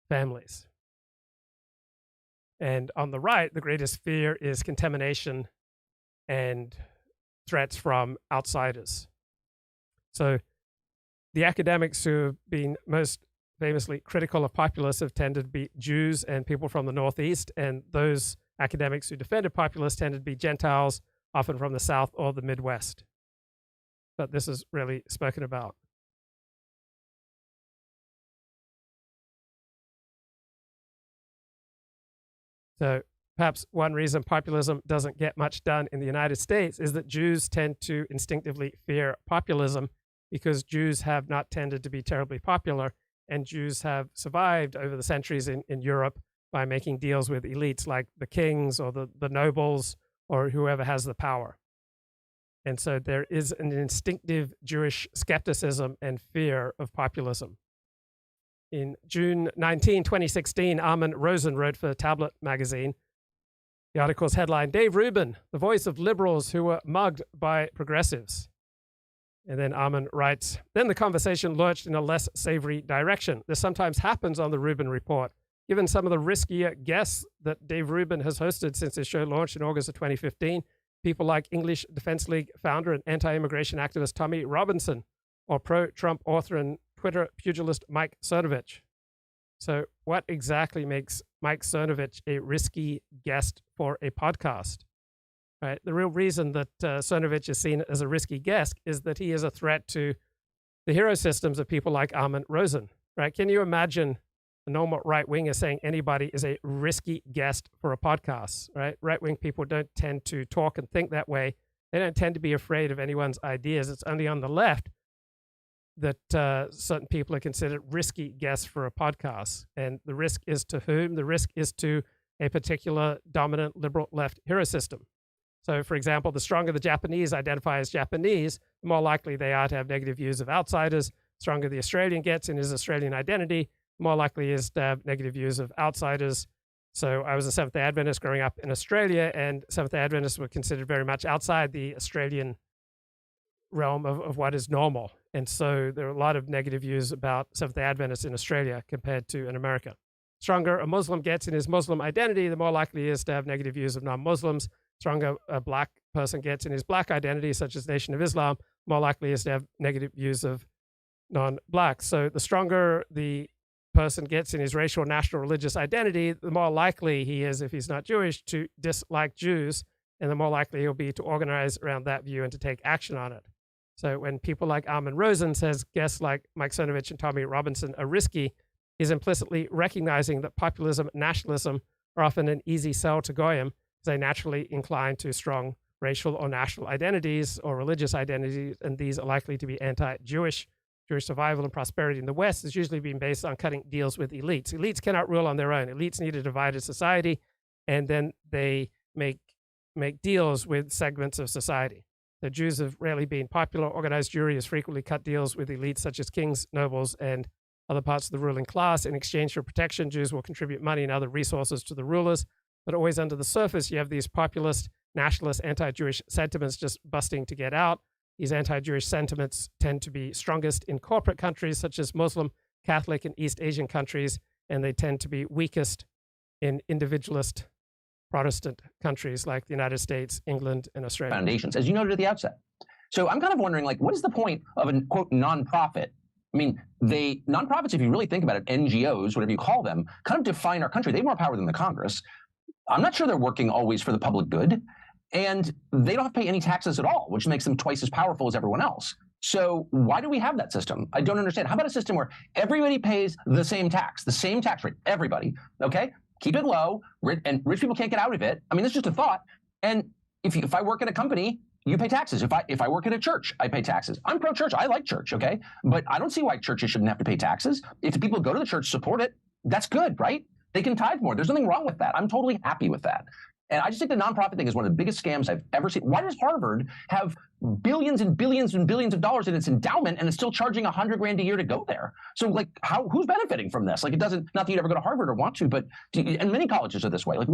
families. And on the right, the greatest fear is contamination and threats from outsiders. So the academics who have been most famously critical of populists have tended to be Jews and people from the Northeast, and those academics who defended populists tended to be Gentiles, often from the South or the Midwest. But this is really spoken about. So perhaps one reason populism doesn't get much done in the United States is that Jews tend to instinctively fear populism, because Jews have not tended to be terribly popular, and Jews have survived over the centuries in Europe by making deals with elites like the kings or the nobles or whoever has the power. And so there is an instinctive Jewish skepticism and fear of populism. In June 19, 2016, Armin Rosen wrote for Tablet magazine. The article's headline, "Dave Rubin, the voice of liberals who were mugged by progressives." And then Armin writes, "Then the conversation lurched in a less savory direction. This sometimes happens on the Rubin Report. Given some of the riskier guests that Dave Rubin has hosted since his show launched in August of 2015, people like English Defense League founder and anti-immigration activist Tommy Robinson, or pro-Trump author and Twitter pugilist Mike Cernovich." So what exactly makes Mike Cernovich a risky guest for a podcast? Right? The real reason that Cernovich is seen as a risky guest is that he is a threat to the hero systems of people like Armin Rosen. Right? Can you imagine a normal right-winger saying anybody is a risky guest for a podcast? Right? Right-wing people don't tend to talk and think that way. They don't tend to be afraid of anyone's ideas. It's only on the left that certain people are considered risky guests for a podcast. And the risk is to whom? The risk is to a particular dominant liberal left hero system. So, for example, the stronger the Japanese identify as Japanese, the more likely they are to have negative views of outsiders. The stronger the Australian gets in his Australian identity, the more likely he is to have negative views of outsiders. So I was a Seventh-day Adventist growing up in Australia, and Seventh-day Adventists were considered very much outside the Australian realm of what is normal. And so there are a lot of negative views about Seventh-day Adventists in Australia compared to in America. Stronger a Muslim gets in his Muslim identity, the more likely he is to have negative views of non-Muslims. Stronger a black person gets in his black identity, such as Nation of Islam, more likely is to have negative views of non-blacks. So the stronger the person gets in his racial, national, religious identity, the more likely he is, if he's not Jewish, to dislike Jews, and the more likely he'll be to organize around that view and to take action on it. So when people like Armin Rosen says guests like Mike Cernovich and Tommy Robinson are risky, he's implicitly recognizing that populism and nationalism are often an easy sell to Goyim, because they naturally incline to strong racial or national identities or religious identities, and these are likely to be anti-Jewish. Jewish survival and prosperity in the West has usually been based on cutting deals with elites. Elites cannot rule on their own. Elites need a divided society, and then they make deals with segments of society. The Jews have rarely been popular. Organized Jewry has frequently cut deals with elites such as kings, nobles, and other parts of the ruling class. In exchange for protection, Jews will contribute money and other resources to the rulers. But always under the surface, you have these populist, nationalist, anti-Jewish sentiments just busting to get out. These anti-Jewish sentiments tend to be strongest in corporate countries such as Muslim, Catholic, and East Asian countries, and they tend to be weakest in individualist Protestant countries like the United States, England, and Australia. Foundations, as you noted at the outset. So I'm kind of wondering, like, what is the point of a, quote, nonprofit? I mean, nonprofits, if you really think about it, NGOs, whatever you call them, kind of define our country. They have more power than the Congress. I'm not sure they're working always for the public good. And they don't have to pay any taxes at all, which makes them twice as powerful as everyone else. So why do we have that system? I don't understand. How about a system where everybody pays the same tax rate, everybody, okay? Keep it low, and rich people can't get out of it. I mean, it's just a thought. And if I work at a company, you pay taxes. If I work at a church, I pay taxes. I'm pro-church. I like church, okay? But I don't see why churches shouldn't have to pay taxes. If the people who go to the church support it, that's good, right? They can tithe more. There's nothing wrong with that. I'm totally happy with that. And I just think the nonprofit thing is one of the biggest scams I've ever seen. Why does Harvard have billions and billions and billions of dollars in its endowment and it's still charging $100,000 a year to go there? So, like, who's benefiting from this? Like, it doesn't, not that you'd ever go to Harvard or want to, but and many colleges are this way. Like,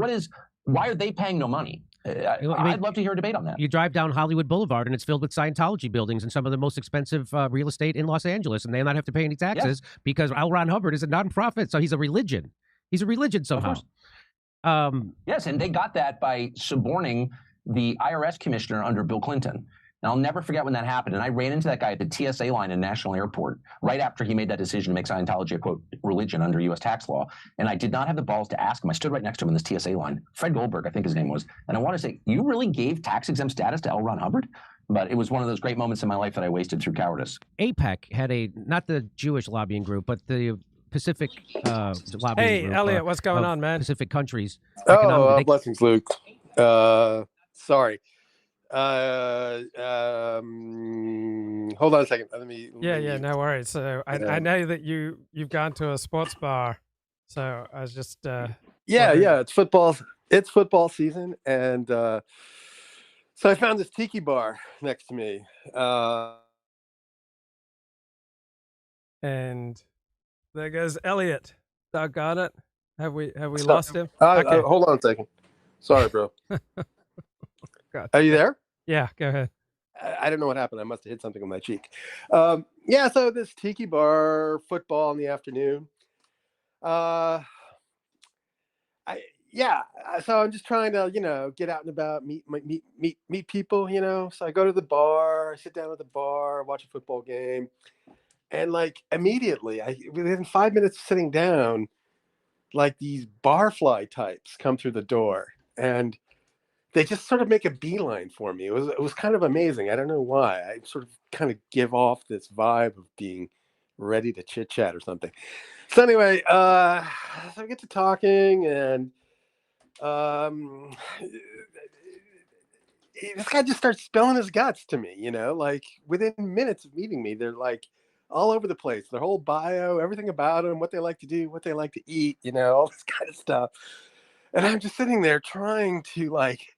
why are they paying no money? I'd love to hear a debate on that. You drive down Hollywood Boulevard and it's filled with Scientology buildings and some of the most expensive real estate in Los Angeles, and they not have to pay any taxes because L. Ron Hubbard is a nonprofit, so he's a religion. He's a religion somehow. Yes, and they got that by suborning the IRS commissioner under Bill Clinton. And I'll never forget when that happened. And I ran into that guy at the TSA line in National Airport right after he made that decision to make Scientology a, quote, religion under U.S. tax law. And I did not have the balls to ask him. I stood right next to him in this TSA line. Fred Goldberg, I think his name was. And I want to say, you really gave tax-exempt status to L. Ron Hubbard? But it was one of those great moments in my life that I wasted through cowardice. AIPAC had not the Jewish lobbying group, but the Pacific lobbying Hey, group, Elliot, what's going on, man? Pacific countries. Blessings, Luke. Sorry. Hold on a second. Let me no worries. So I know that you've gone to a sports bar, so I was just it's football. It's football season, and so I found this tiki bar next to me, and there goes Elliot. Doggone it. Have we lost him? Okay. Hold on a second. Sorry, bro. God. Are you there? Yeah, go ahead. I don't know what happened. I must have hit something on my cheek. So this tiki bar, football in the afternoon. So I'm just trying to, get out and about, meet people, So I go to the bar, I sit down at the bar, watch a football game. And like immediately, within 5 minutes of sitting down, like these barfly types come through the door, and they just sort of make a beeline for me. It was kind of amazing. I don't know why. I sort of kind of give off this vibe of being ready to chit chat or something. So anyway, so I get to talking, and this guy just starts spilling his guts to me. Like within minutes of meeting me, they're like all over the place, their whole bio, everything about them, what they like to do, what they like to eat, all this kind of stuff. And I'm just sitting there trying to like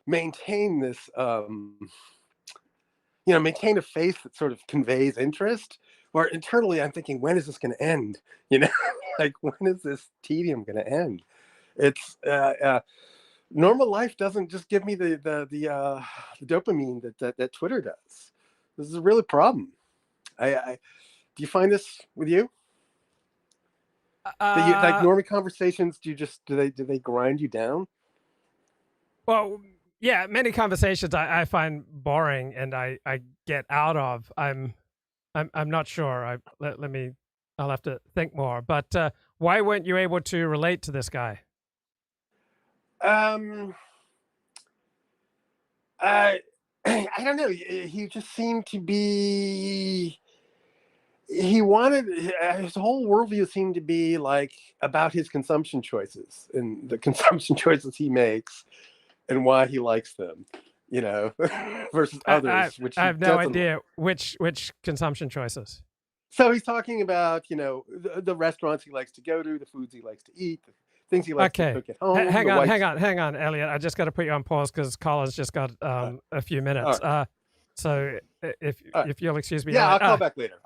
maintain this, maintain a face that sort of conveys interest, or internally I'm thinking, when is this going to end? Like, when is this tedium going to end? It's normal life doesn't just give me the dopamine that Twitter does. This is a real problem. Do you find this with you? Like normie conversations, do they grind you down? Well, yeah, many conversations I find boring and I get out of. I'm not sure. I'll have to think more. But why weren't you able to relate to this guy? I don't know. He just seemed to be. He wanted his whole worldview seemed to be like about his consumption choices and the consumption choices he makes and why he likes them, versus others. Which I have no idea which consumption choices. So he's talking about the restaurants he likes to go to, the foods he likes to eat, the things he likes to cook at home. Hang on, Elliot. I just got to put you on pause because Colin's just got a few minutes. Right. So if you'll excuse me, I'll call back later.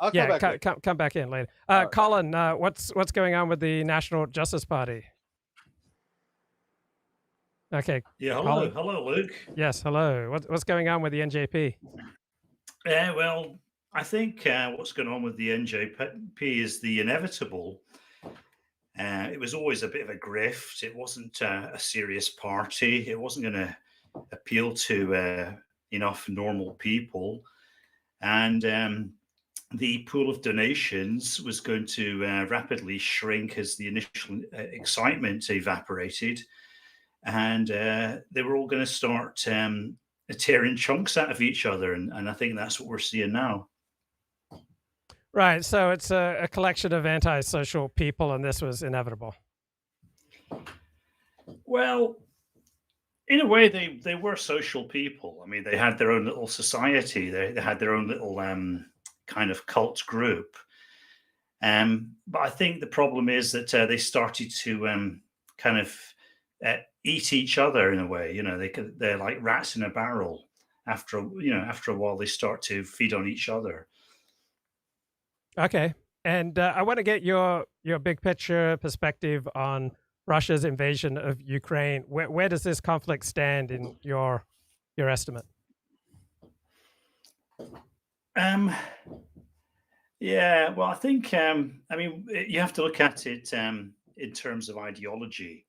Come back in later. Right. Colin, what's going on with the National Justice Party? Okay. Yeah. Colin? Hello, Luke. Yes. Hello. What's going on with the NJP? Well, I think what's going on with the NJP is the inevitable. It was always a bit of a grift. It wasn't a serious party. It wasn't going to appeal to enough normal people. And the pool of donations was going to rapidly shrink as the initial excitement evaporated. And they were all going to start tearing chunks out of each other. And I think that's what we're seeing now. Right. So it's a collection of antisocial people, and this was inevitable. Well, in a way, they were social people. I mean, they had their own little society. They had their own little kind of cult group. But I think the problem is that they started to kind of eat each other in a way. They're like rats in a barrel. After a while, they start to feed on each other. Okay. And I want to get your big picture perspective on Russia's invasion of Ukraine. Where does this conflict stand in your estimate? Yeah, well, I think you have to look at it in terms of ideology,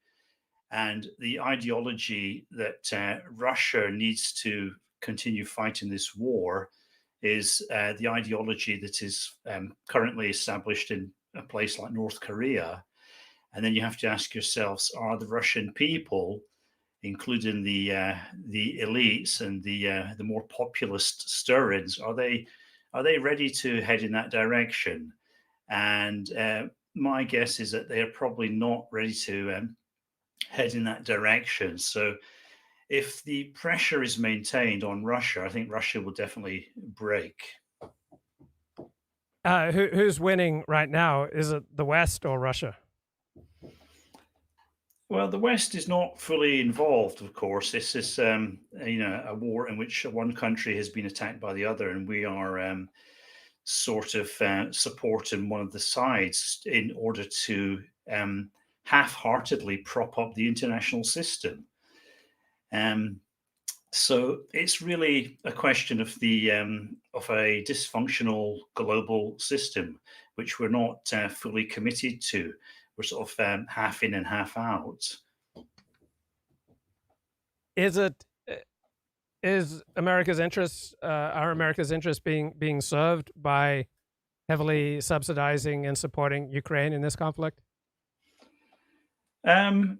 and the ideology that Russia needs to continue fighting this war is the ideology that is currently established in a place like North Korea. And then you have to ask yourselves: are the Russian people, including the elites and the more populist stir-ins, are they ready to head in that direction? And my guess is that they are probably not ready to head in that direction. So if the pressure is maintained on Russia, I think Russia will definitely break. Who's winning right now? Is it the West or Russia? Well, the West is not fully involved, of course. This is, a war in which one country has been attacked by the other, and we are sort of supporting one of the sides in order to half-heartedly prop up the international system. So it's really a question of of a dysfunctional global system, which we're not fully committed to. We're sort of half in and half out. Is America's interests are America's interests being served by heavily subsidizing and supporting Ukraine in this conflict? Well,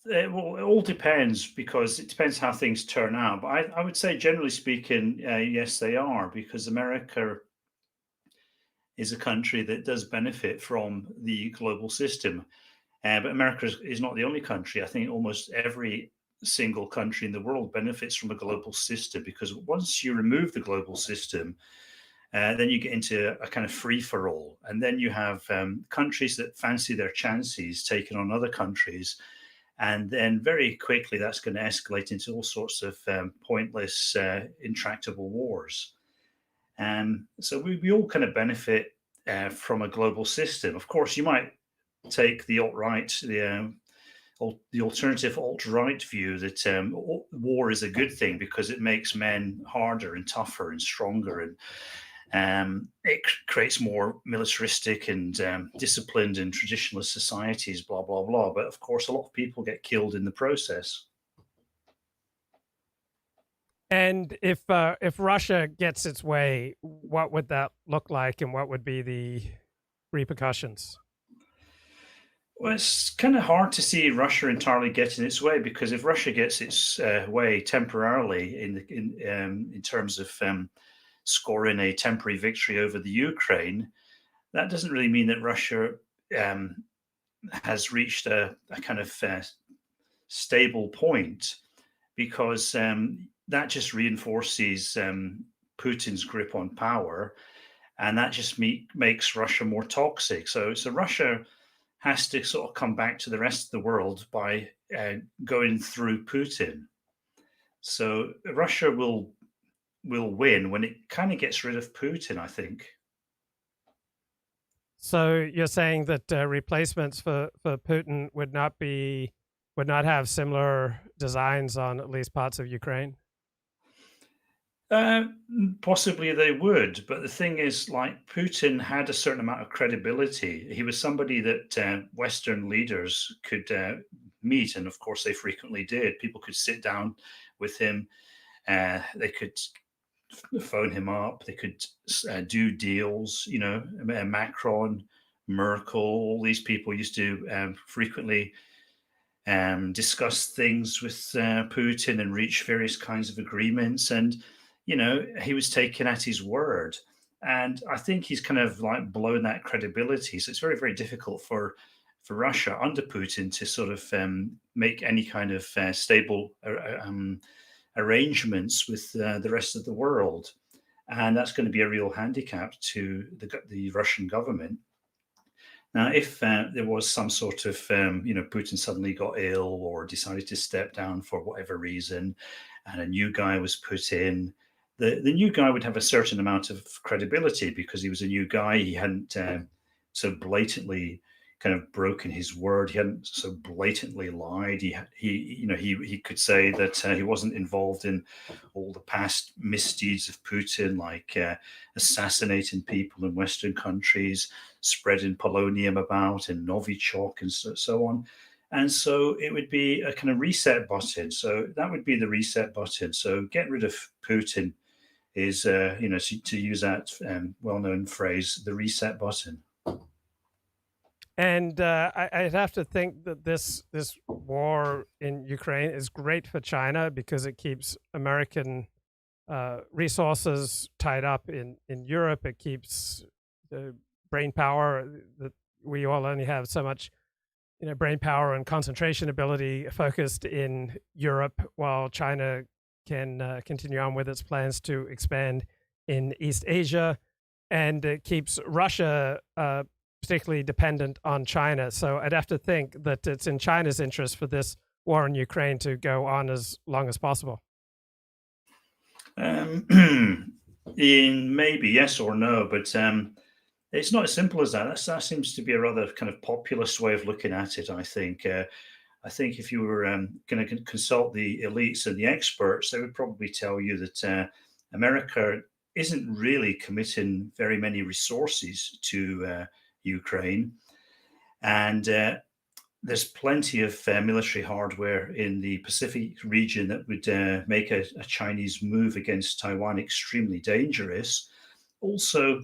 it all depends, because it depends how things turn out. But I would say, generally speaking, yes, they are, because America is a country that does benefit from the global system. But America is not the only country. I think almost every single country in the world benefits from a global system, because once you remove the global system, then you get into a kind of free-for-all. And then you have countries that fancy their chances taking on other countries. And then very quickly, that's going to escalate into all sorts of pointless, intractable wars. So we all kind of benefit from a global system. Of course, you might take the alt-right, the alternative alt-right view that war is a good thing because it makes men harder and tougher and stronger, and it creates more militaristic and disciplined and traditionalist societies, blah, blah, blah. But of course, a lot of people get killed in the process. And if Russia gets its way, what would that look like, and what would be the repercussions? Well, it's kind of hard to see Russia entirely getting its way, because if Russia gets its way temporarily in terms of scoring a temporary victory over the Ukraine, that doesn't really mean that Russia has reached a kind of stable point, because that just reinforces Putin's grip on power, and that just makes Russia more toxic. So Russia has to sort of come back to the rest of the world by going through Putin. So Russia will win when it kind of gets rid of Putin, I think. So you're saying that replacements for Putin would not have similar designs on at least parts of Ukraine? Uh, Possibly they would, but the thing is, like, Putin had a certain amount of credibility. He was somebody that Western leaders could meet, and of course they frequently did. People could sit down with him. They could phone him up. They could do deals. Macron, Merkel, all these people used to frequently discuss things with Putin and reach various kinds of agreements. And, he was taken at his word. And I think he's kind of like blown that credibility. So it's very, very difficult for Russia under Putin to sort of make any kind of stable arrangements with the rest of the world. And that's going to be a real handicap to the Russian government. Now, if there was some sort of, Putin suddenly got ill or decided to step down for whatever reason, and a new guy was put in, the new guy would have a certain amount of credibility because he was a new guy. He hadn't so blatantly kind of broken his word. He hadn't so blatantly lied. He could say that he wasn't involved in all the past misdeeds of Putin, like assassinating people in Western countries, spreading polonium about and Novichok and so on. And so it would be a kind of reset button. So that would be the reset button. So get rid of Putin is, to use that well-known phrase, the reset button. And I'd have to think that this war in Ukraine is great for China because it keeps American resources tied up in Europe. It keeps the brain power that we all only have so much, brain power and concentration ability focused in Europe, while China can continue on with its plans to expand in East Asia, and it keeps Russia particularly dependent on China. So I'd have to think that it's in China's interest for this war in Ukraine to go on as long as possible. Maybe yes or no, but it's not as simple as that. That seems to be a rather kind of populist way of looking at it, I think. I think if you were going to consult the elites and the experts, they would probably tell you that America isn't really committing very many resources to Ukraine. And there's plenty of military hardware in the Pacific region that would make a Chinese move against Taiwan extremely dangerous. Also,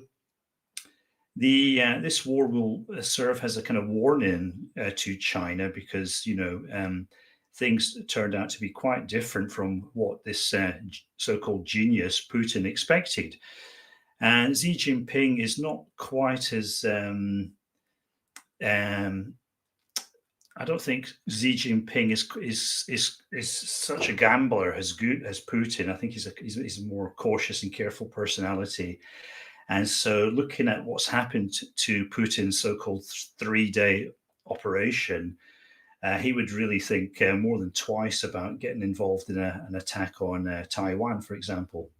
this war will serve as a kind of warning to China because, things turned out to be quite different from what this so-called genius Putin expected. And Xi Jinping is not quite as I don't think Xi Jinping is such a gambler as good as Putin. I think he's a more cautious and careful personality. And so, looking at what's happened to Putin's so-called 3-day operation, he would really think more than twice about getting involved in an attack on Taiwan, for example.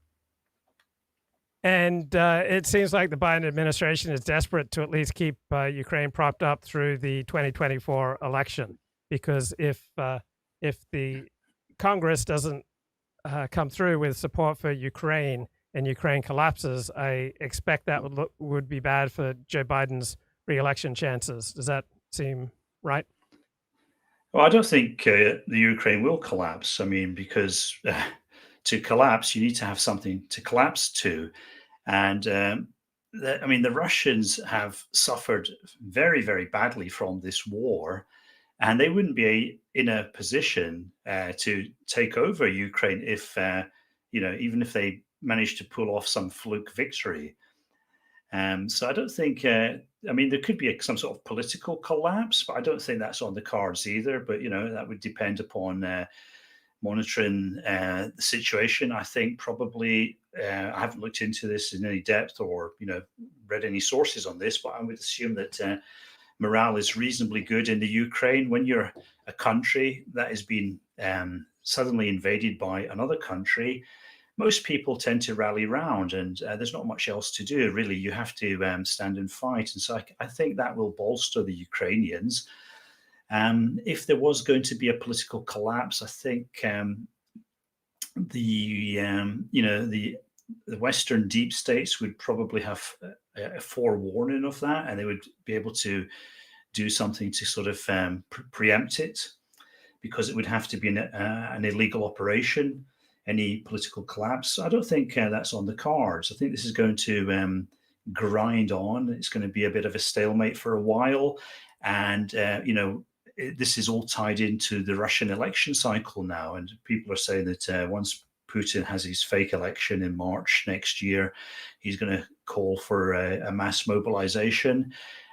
And it seems like the Biden administration is desperate to at least keep Ukraine propped up through the 2024 election, because if the Congress doesn't come through with support for Ukraine and Ukraine collapses, I expect that would be bad for Joe Biden's re-election chances. Does that seem right? Well, I don't think the Ukraine will collapse. I mean, because to collapse, you need to have something to collapse to. And the Russians have suffered very, very badly from this war, and they wouldn't be in a position to take over Ukraine if, even if they managed to pull off some fluke victory. So I don't think, there could be some sort of political collapse, but I don't think that's on the cards either. But, that would depend upon monitoring the situation. I think probably, I haven't looked into this in any depth or, read any sources on this, but I would assume that morale is reasonably good in the Ukraine. When you're a country that has been suddenly invaded by another country, most people tend to rally round, and there's not much else to do, really. You have to stand and fight. And so I think that will bolster the Ukrainians. If there was going to be a political collapse, I think the Western deep states would probably have a forewarning of that, and they would be able to do something to sort of preempt it, because it would have to be an illegal operation, any political collapse. So I don't think that's on the cards. I think this is going to grind on. It's going to be a bit of a stalemate for a while. And, this is all tied into the Russian election cycle now. And people are saying that once Putin has his fake election in March next year, he's going to call for a mass mobilization.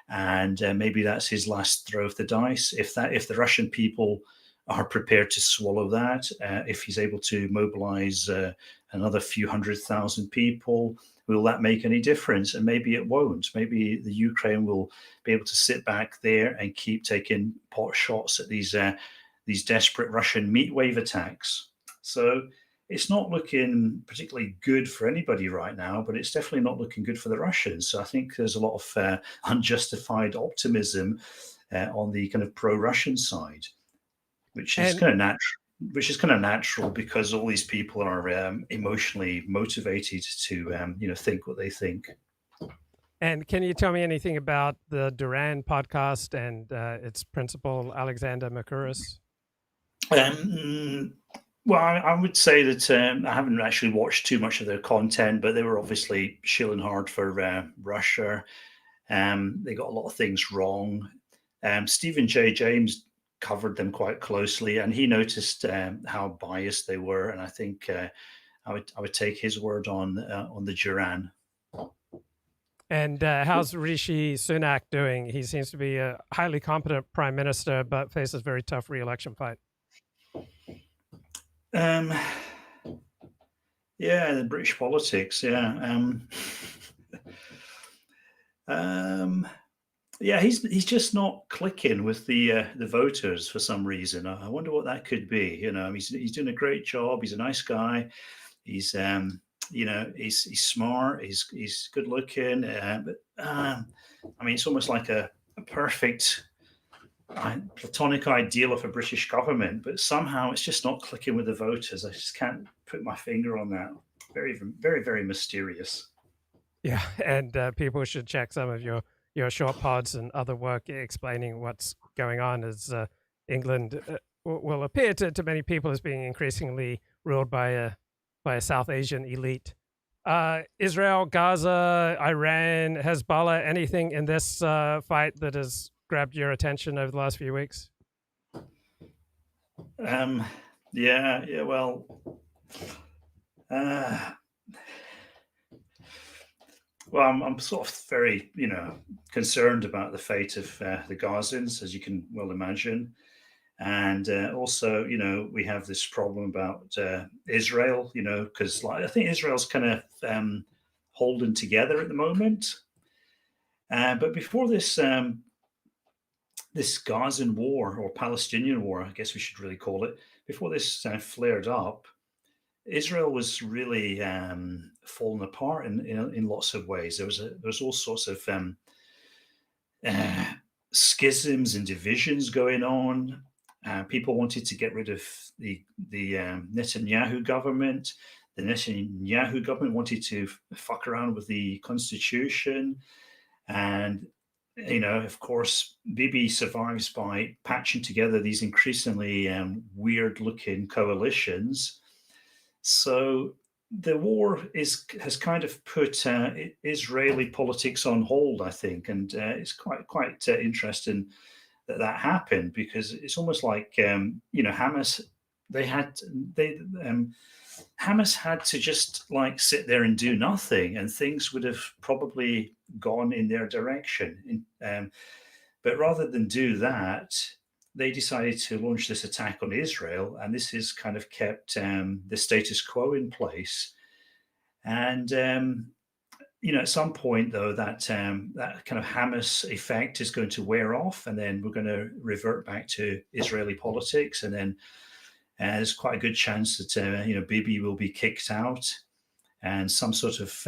And maybe that's his last throw of the dice. If the Russian people are prepared to swallow that, if he's able to mobilize another few 100,000 people, will that make any difference? And maybe it won't. Maybe the Ukraine will be able to sit back there and keep taking pot shots at these desperate Russian meat wave attacks. So it's not looking particularly good for anybody right now, but it's definitely not looking good for the Russians. So I think there's a lot of unjustified optimism on the kind of pro-Russian side, which is kind of natural because all these people are emotionally motivated to think what they think. And can you tell me anything about the Duran podcast and its principal, Alexander Mercouris? Well, I would say that I haven't actually watched too much of their content, but they were obviously shilling hard for Russia. They got a lot of things wrong. Stephen J. James covered them quite closely, and he noticed how biased they were. And I think I would take his word on the Duran. And how's Rishi Sunak doing? He seems to be a highly competent prime minister, but faces a very tough re-election fight. Yeah, the British politics. Yeah. Yeah, he's just not clicking with the voters for some reason. I wonder what that could be. He's doing a great job. He's a nice guy. He's he's smart. He's good looking. But it's almost like a perfect platonic ideal of a British government, but somehow it's just not clicking with the voters. I just can't put my finger on that. Very, very, very mysterious. Yeah, and people should check some of your short pods and other work explaining what's going on, as England will appear to many people as being increasingly ruled by a South Asian elite. Israel, Gaza, Iran, Hezbollah, anything in this fight that has grabbed your attention over the last few weeks? Yeah. Well, I'm sort of very, concerned about the fate of the Gazans, as you can well imagine. And also, we have this problem about Israel, because I think Israel's kind of holding together at the moment. But before this Gazan war, or Palestinian war, I guess we should really call it, before this flared up, Israel was really falling apart in lots of ways. There was all sorts of schisms and divisions going on. People wanted to get rid of the Netanyahu government. The Netanyahu government wanted to fuck around with the constitution. And, of course, Bibi survives by patching together these increasingly weird-looking coalitions. So the war has kind of put Israeli politics on hold, I think, and it's quite interesting that happened, because it's almost like Hamas. Hamas had to just sit there and do nothing, and things would have probably gone in their direction. But rather than do that, they decided to launch this attack on Israel, and this has kind of kept the status quo in place. And at some point, though, that kind of Hamas effect is going to wear off, and then we're going to revert back to Israeli politics, and then there's quite a good chance that Bibi will be kicked out, and some sort of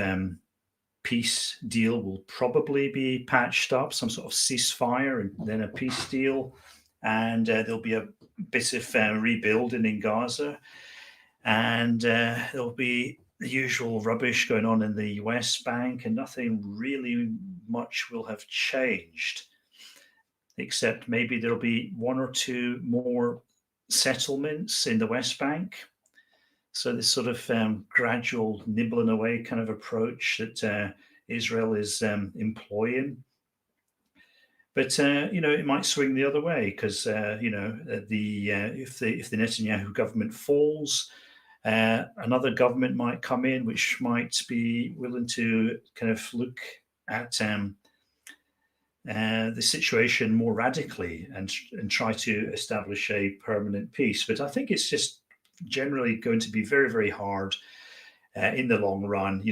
peace deal will probably be patched up, some sort of ceasefire, and then a peace deal, and there'll be a bit of rebuilding in Gaza. and there'll be the usual rubbish going on in the West Bank, and nothing really much will have changed, except maybe there'll be one or two more settlements in the West Bank. So this sort of gradual nibbling away kind of approach that Israel is employing. But it might swing the other way because if the Netanyahu government falls, another government might come in which might be willing to kind of look at the situation more radically and try to establish a permanent peace. But I think it's just generally going to be very, very hard in the long run,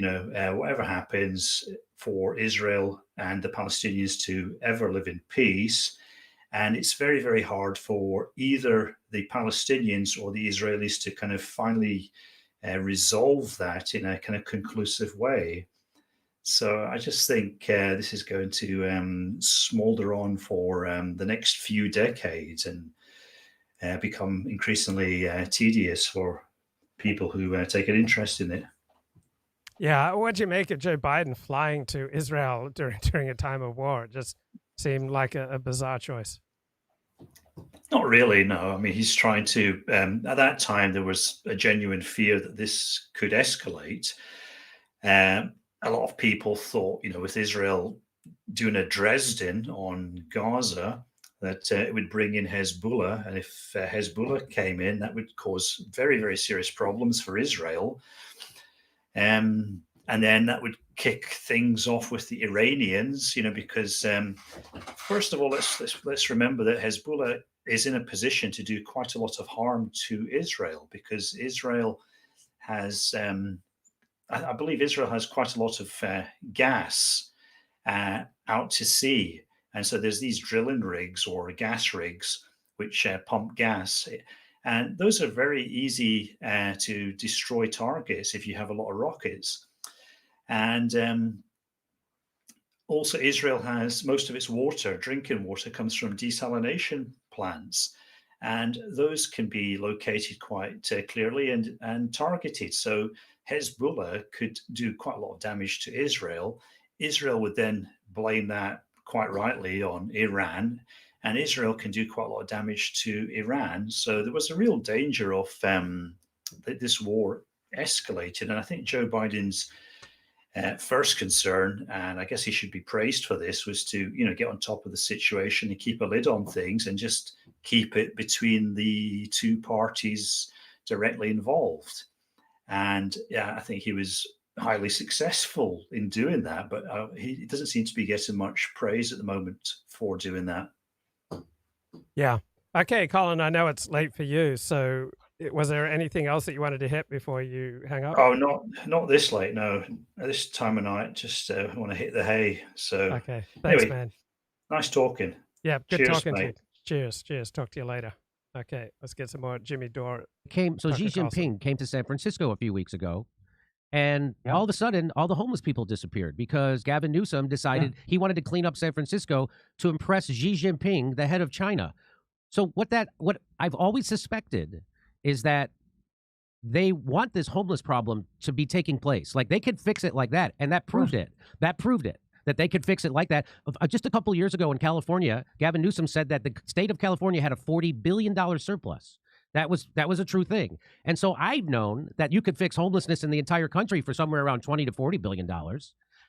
whatever happens, for Israel and the Palestinians to ever live in peace. And it's very, very hard for either the Palestinians or the Israelis to kind of finally resolve that in a kind of conclusive way. So I just think this is going to smolder on for the next few decades and become increasingly tedious for people who take an interest in it. Yeah, what'd you make of Joe Biden flying to Israel during a time of war? It just seemed like a bizarre choice. Not really, no. I mean, he's trying to, at that time, there was a genuine fear that this could escalate. A lot of people thought, with Israel doing a Dresden on Gaza, that it would bring in Hezbollah. And if Hezbollah came in, that would cause very, very serious problems for Israel. And then that would kick things off with the Iranians, because first of all, let's remember that Hezbollah is in a position to do quite a lot of harm to Israel, because Israel has, I believe Israel has quite a lot of gas out to sea. And so there's these drilling rigs or gas rigs which pump gas. And those are very easy to destroy targets if you have a lot of rockets. And also Israel has most of its water, drinking water, comes from desalination plants. And those can be located quite clearly and targeted. So Hezbollah could do quite a lot of damage to Israel. Israel would then blame that quite rightly on Iran. And Israel can do quite a lot of damage to Iran. So there was a real danger of this war escalated. And I think Joe Biden's first concern, and I guess he should be praised for this, was to get on top of the situation and keep a lid on things and just keep it between the two parties directly involved. And yeah, I think he was highly successful in doing that. But he doesn't seem to be getting much praise at the moment for doing that. Yeah. Okay, Colin, I know it's late for you. So was there anything else that you wanted to hit before you hang up? Oh, not this late. No, at this time of night, just want to hit the hay. So okay. Thanks, anyway, man. Nice talking. Yeah. Good Cheers, talking mate. to you. Cheers. Cheers. Talk to you later. Okay. Let's get some more Jimmy Dore. Xi Tucker Jinping Carlson. came to San Francisco a few weeks ago. And Yeah. all of a sudden, all the homeless people disappeared because Gavin Newsom decided he wanted to clean up San Francisco to impress Xi Jinping, the head of China. So what I've always suspected is that they want this homeless problem to be taking place. Like they could fix it like that. And that proved it. That proved it. That they could fix it like that. Just a couple of years ago in California, Gavin Newsom said that the state of California had a $40 billion surplus. That was a true thing. And so I've known that you could fix homelessness in the entire country for somewhere around $20 to $40 billion.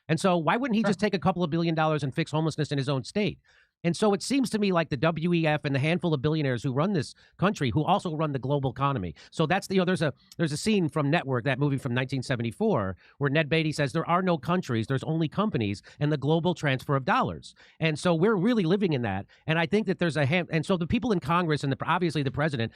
And so why wouldn't he just take a couple of $1 billion and fix homelessness in his own state? And so it seems to me like the WEF and the handful of billionaires who run this country, who also run the global economy. So that's there's a scene from Network, that movie from 1974, where Ned Beatty says there are no countries, there's only companies and the global transfer of dollars. And so we're really living in that. And I think that there's and so the people in Congress and obviously the president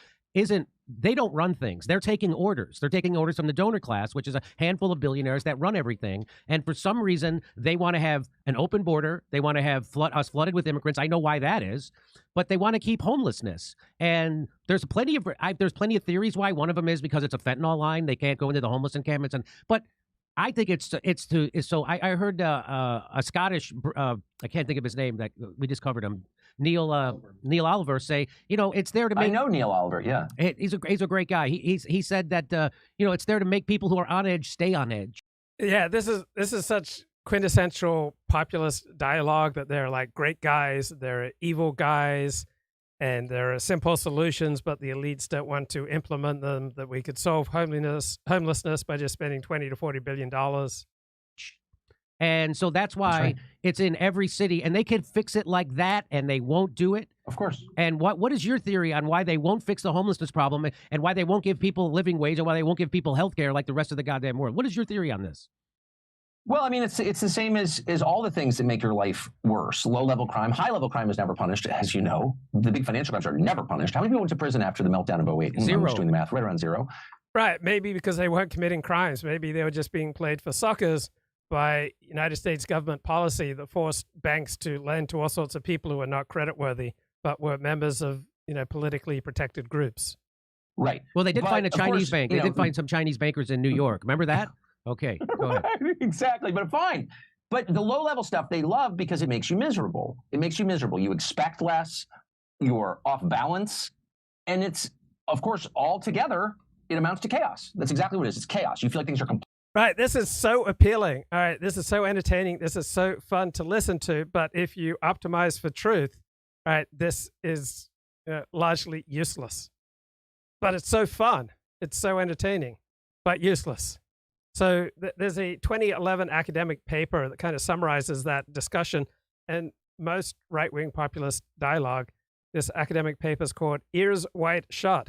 they don't run things. They're taking orders. They're taking orders from the donor class, which is a handful of billionaires that run everything. And for some reason, they want to have an open border. They want to have us flooded with immigrants. I know why that is, but they want to keep homelessness. And there's plenty of theories why. One of them is because it's a fentanyl line. They can't go into the homeless encampments. But I think I heard a Scottish, I can't think of his name, that we just covered him, Neil Oliver say, it's there to make. I know Neil Oliver. Yeah, he's a great guy. He said that it's there to make people who are on edge stay on edge. Yeah, this is such quintessential populist dialogue that they're like great guys, they're evil guys, and there are simple solutions, but the elites don't want to implement them. That we could solve homelessness by just spending $20 to $40 billion. And so that's why it's in every city, and they can fix it like that, and they won't do it. Of course. And what is your theory on why they won't fix the homelessness problem, and why they won't give people a living wage, and why they won't give people health care like the rest of the goddamn world? What is your theory on this? Well, I mean, it's the same as all the things that make your life worse. Low-level crime, high-level crime is never punished, as you know. The big financial crimes are never punished. How many people went to prison after the meltdown of 08? Zero. I'm just doing the math, right around zero. Right, maybe because they weren't committing crimes. Maybe they were just being played for suckers by United States government policy that forced banks to lend to all sorts of people who were not creditworthy, but were members of, politically protected groups. Right. Well, they did find a Chinese course, bank. They did find some Chinese bankers in New York. Remember that? Okay, go ahead. Exactly, but fine. But the low-level stuff they love because it makes you miserable. It makes you miserable. You expect less. You're off balance. And it's, of course, all together, it amounts to chaos. That's exactly what it is. It's chaos. You feel like things are complete. Right, this is so appealing. All right, this is so entertaining. This is so fun to listen to. But if you optimize for truth, all right, this is largely useless. But it's so fun. It's so entertaining, but useless. So there's a 2011 academic paper that kind of summarizes that discussion. And most right-wing populist dialogue, this academic paper is called Ears Wide Shut: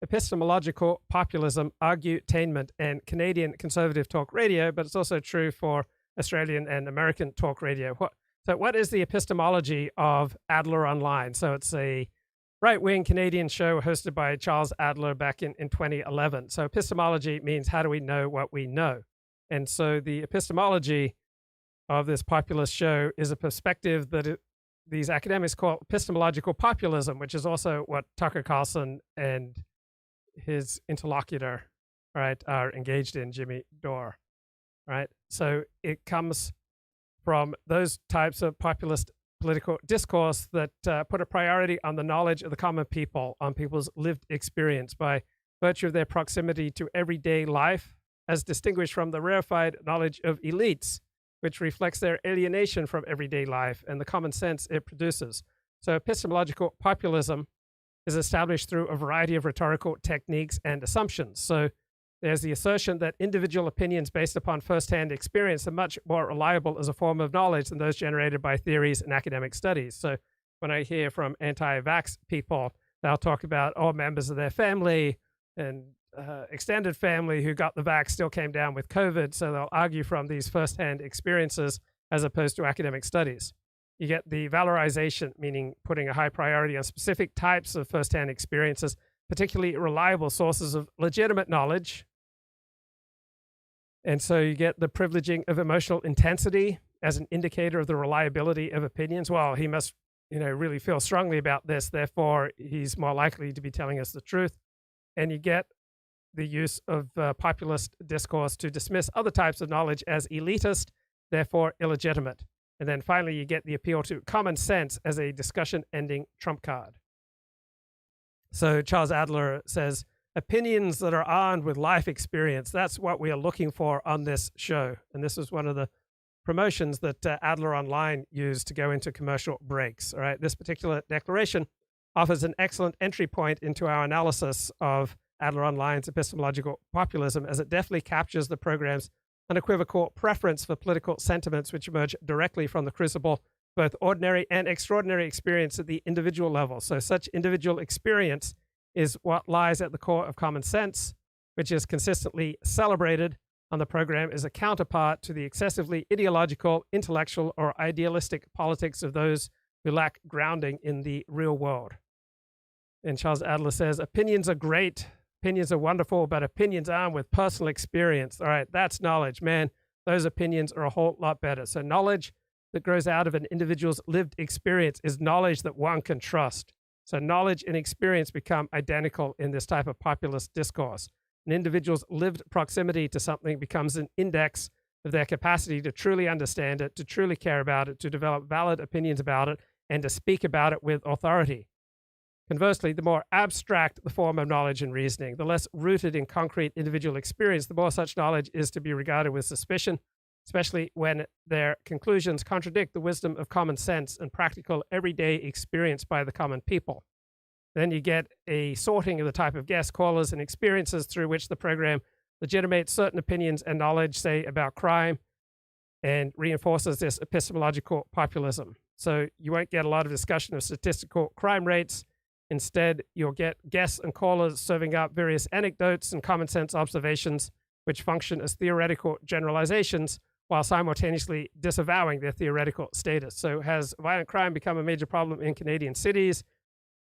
Epistemological Populism, Argutainment, and Canadian Conservative Talk Radio, but it's also true for Australian and American talk radio. So what is the epistemology of Adler Online? So it's a right-wing Canadian show hosted by Charles Adler back in 2011. So epistemology means how do we know what we know? And so the epistemology of this populist show is a perspective that these academics call epistemological populism, which is also what Tucker Carlson and his interlocutor, right, are engaged in, Jimmy Dore, right? So it comes from those types of populist political discourse that put a priority on the knowledge of the common people, on people's lived experience by virtue of their proximity to everyday life, as distinguished from the rarefied knowledge of elites, which reflects their alienation from everyday life and the common sense it produces. So epistemological populism is established through a variety of rhetorical techniques and assumptions. So there's the assertion that individual opinions based upon firsthand experience are much more reliable as a form of knowledge than those generated by theories and academic studies. So when I hear from anti-vax people, they'll talk about all members of their family and extended family who got the vax still came down with COVID. So they'll argue from these firsthand experiences as opposed to academic studies. You get the valorization, meaning putting a high priority on specific types of firsthand experiences, particularly reliable sources of legitimate knowledge. And so you get the privileging of emotional intensity as an indicator of the reliability of opinions. Well, he must, really feel strongly about this. Therefore, he's more likely to be telling us the truth. And you get the use of populist discourse to dismiss other types of knowledge as elitist, therefore illegitimate. And then finally, you get the appeal to common sense as a discussion-ending trump card. So Charles Adler says, opinions that are armed with life experience, that's what we are looking for on this show. And this is one of the promotions that Adler Online used to go into commercial breaks. All right, this particular declaration offers an excellent entry point into our analysis of Adler Online's epistemological populism, as it definitely captures the program's unequivocal preference for political sentiments which emerge directly from the crucible, both ordinary and extraordinary experience at the individual level. So such individual experience is what lies at the core of common sense, which is consistently celebrated on the program as a counterpart to the excessively ideological, intellectual, or idealistic politics of those who lack grounding in the real world. And Charles Adler says, opinions are great, opinions are wonderful, but opinions armed with personal experience, all right, that's knowledge, man. Those opinions are a whole lot better. So knowledge that grows out of an individual's lived experience is knowledge that one can trust. So knowledge and experience become identical in this type of populist discourse. An individual's lived proximity to something becomes an index of their capacity to truly understand it, to truly care about it, to develop valid opinions about it, and to speak about it with authority. Conversely, the more abstract the form of knowledge and reasoning, the less rooted in concrete individual experience, the more such knowledge is to be regarded with suspicion, especially when their conclusions contradict the wisdom of common sense and practical everyday experience by the common people. Then you get a sorting of the type of guests, callers, and experiences through which the program legitimates certain opinions and knowledge, say, about crime, and reinforces this epistemological populism. So you won't get a lot of discussion of statistical crime rates. Instead, you'll get guests and callers serving up various anecdotes and common sense observations which function as theoretical generalizations while simultaneously disavowing their theoretical status. So has violent crime become a major problem in Canadian cities?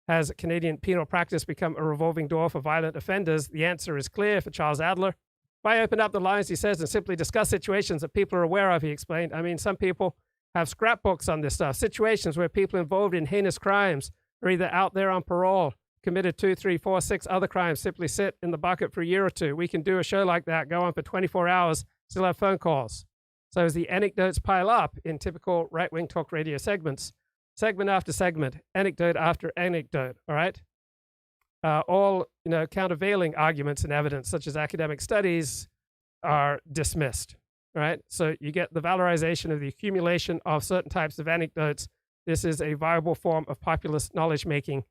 Has Canadian penal practice become a revolving door for violent offenders? The answer is clear for Charles Adler. If I open up the lines, he says, and simply discuss situations that people are aware of, he explained. I mean, some people have scrapbooks on this stuff, situations where people involved in heinous crimes are either out there on parole, committed 2, 3, 4, 6 other crimes, simply sit in the bucket for a year or two. We can do a show like that, go on for 24 hours, still have phone calls. So as the anecdotes pile up in typical right-wing talk radio segments, segment after segment, anecdote after anecdote, all right? All countervailing arguments and evidence, such as academic studies, are dismissed, right? So you get the valorization of the accumulation of certain types of anecdotes. This is a viable form of populist knowledge-making,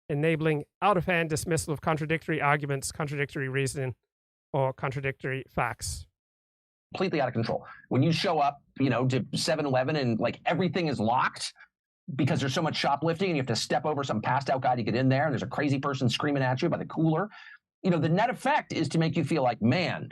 enabling out-of-hand dismissal of contradictory arguments, contradictory reasoning, or contradictory facts. Completely out of control. When you show up, to 7-Eleven and like everything is locked because there's so much shoplifting and you have to step over some passed out guy to get in there and there's a crazy person screaming at you by the cooler, the net effect is to make you feel like, man,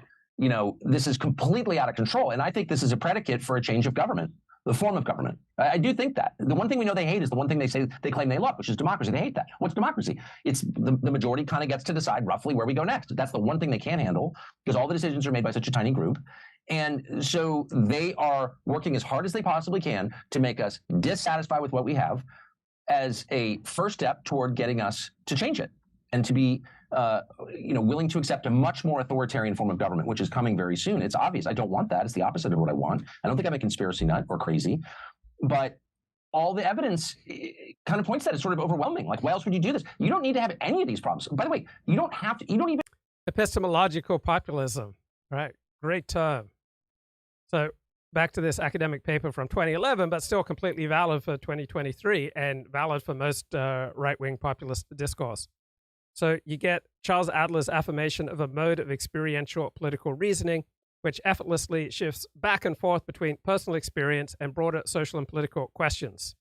this is completely out of control. And I think this is a predicate for a change of government, the form of government. I do think that. The one thing we know they hate is the one thing they claim they love, which is democracy. They hate that. What's democracy? It's the majority kind of gets to decide roughly where we go next. That's the one thing they can't handle because all the decisions are made by such a tiny group. And so they are working as hard as they possibly can to make us dissatisfied with what we have as a first step toward getting us to change it and to be willing to accept a much more authoritarian form of government, which is coming very soon. It's obvious. I don't want that. It's the opposite of what I want. I don't think I'm a conspiracy nut or crazy, but all the evidence kind of points that it's sort of overwhelming. Like, why else would you do this? You don't need to have any of these problems. By the way, you don't even. Epistemological populism, right? Great term. So back to this academic paper from 2011, but still completely valid for 2023 and valid for most right-wing populist discourse. So you get Charles Adler's affirmation of a mode of experiential political reasoning, which effortlessly shifts back and forth between personal experience and broader social and political questions.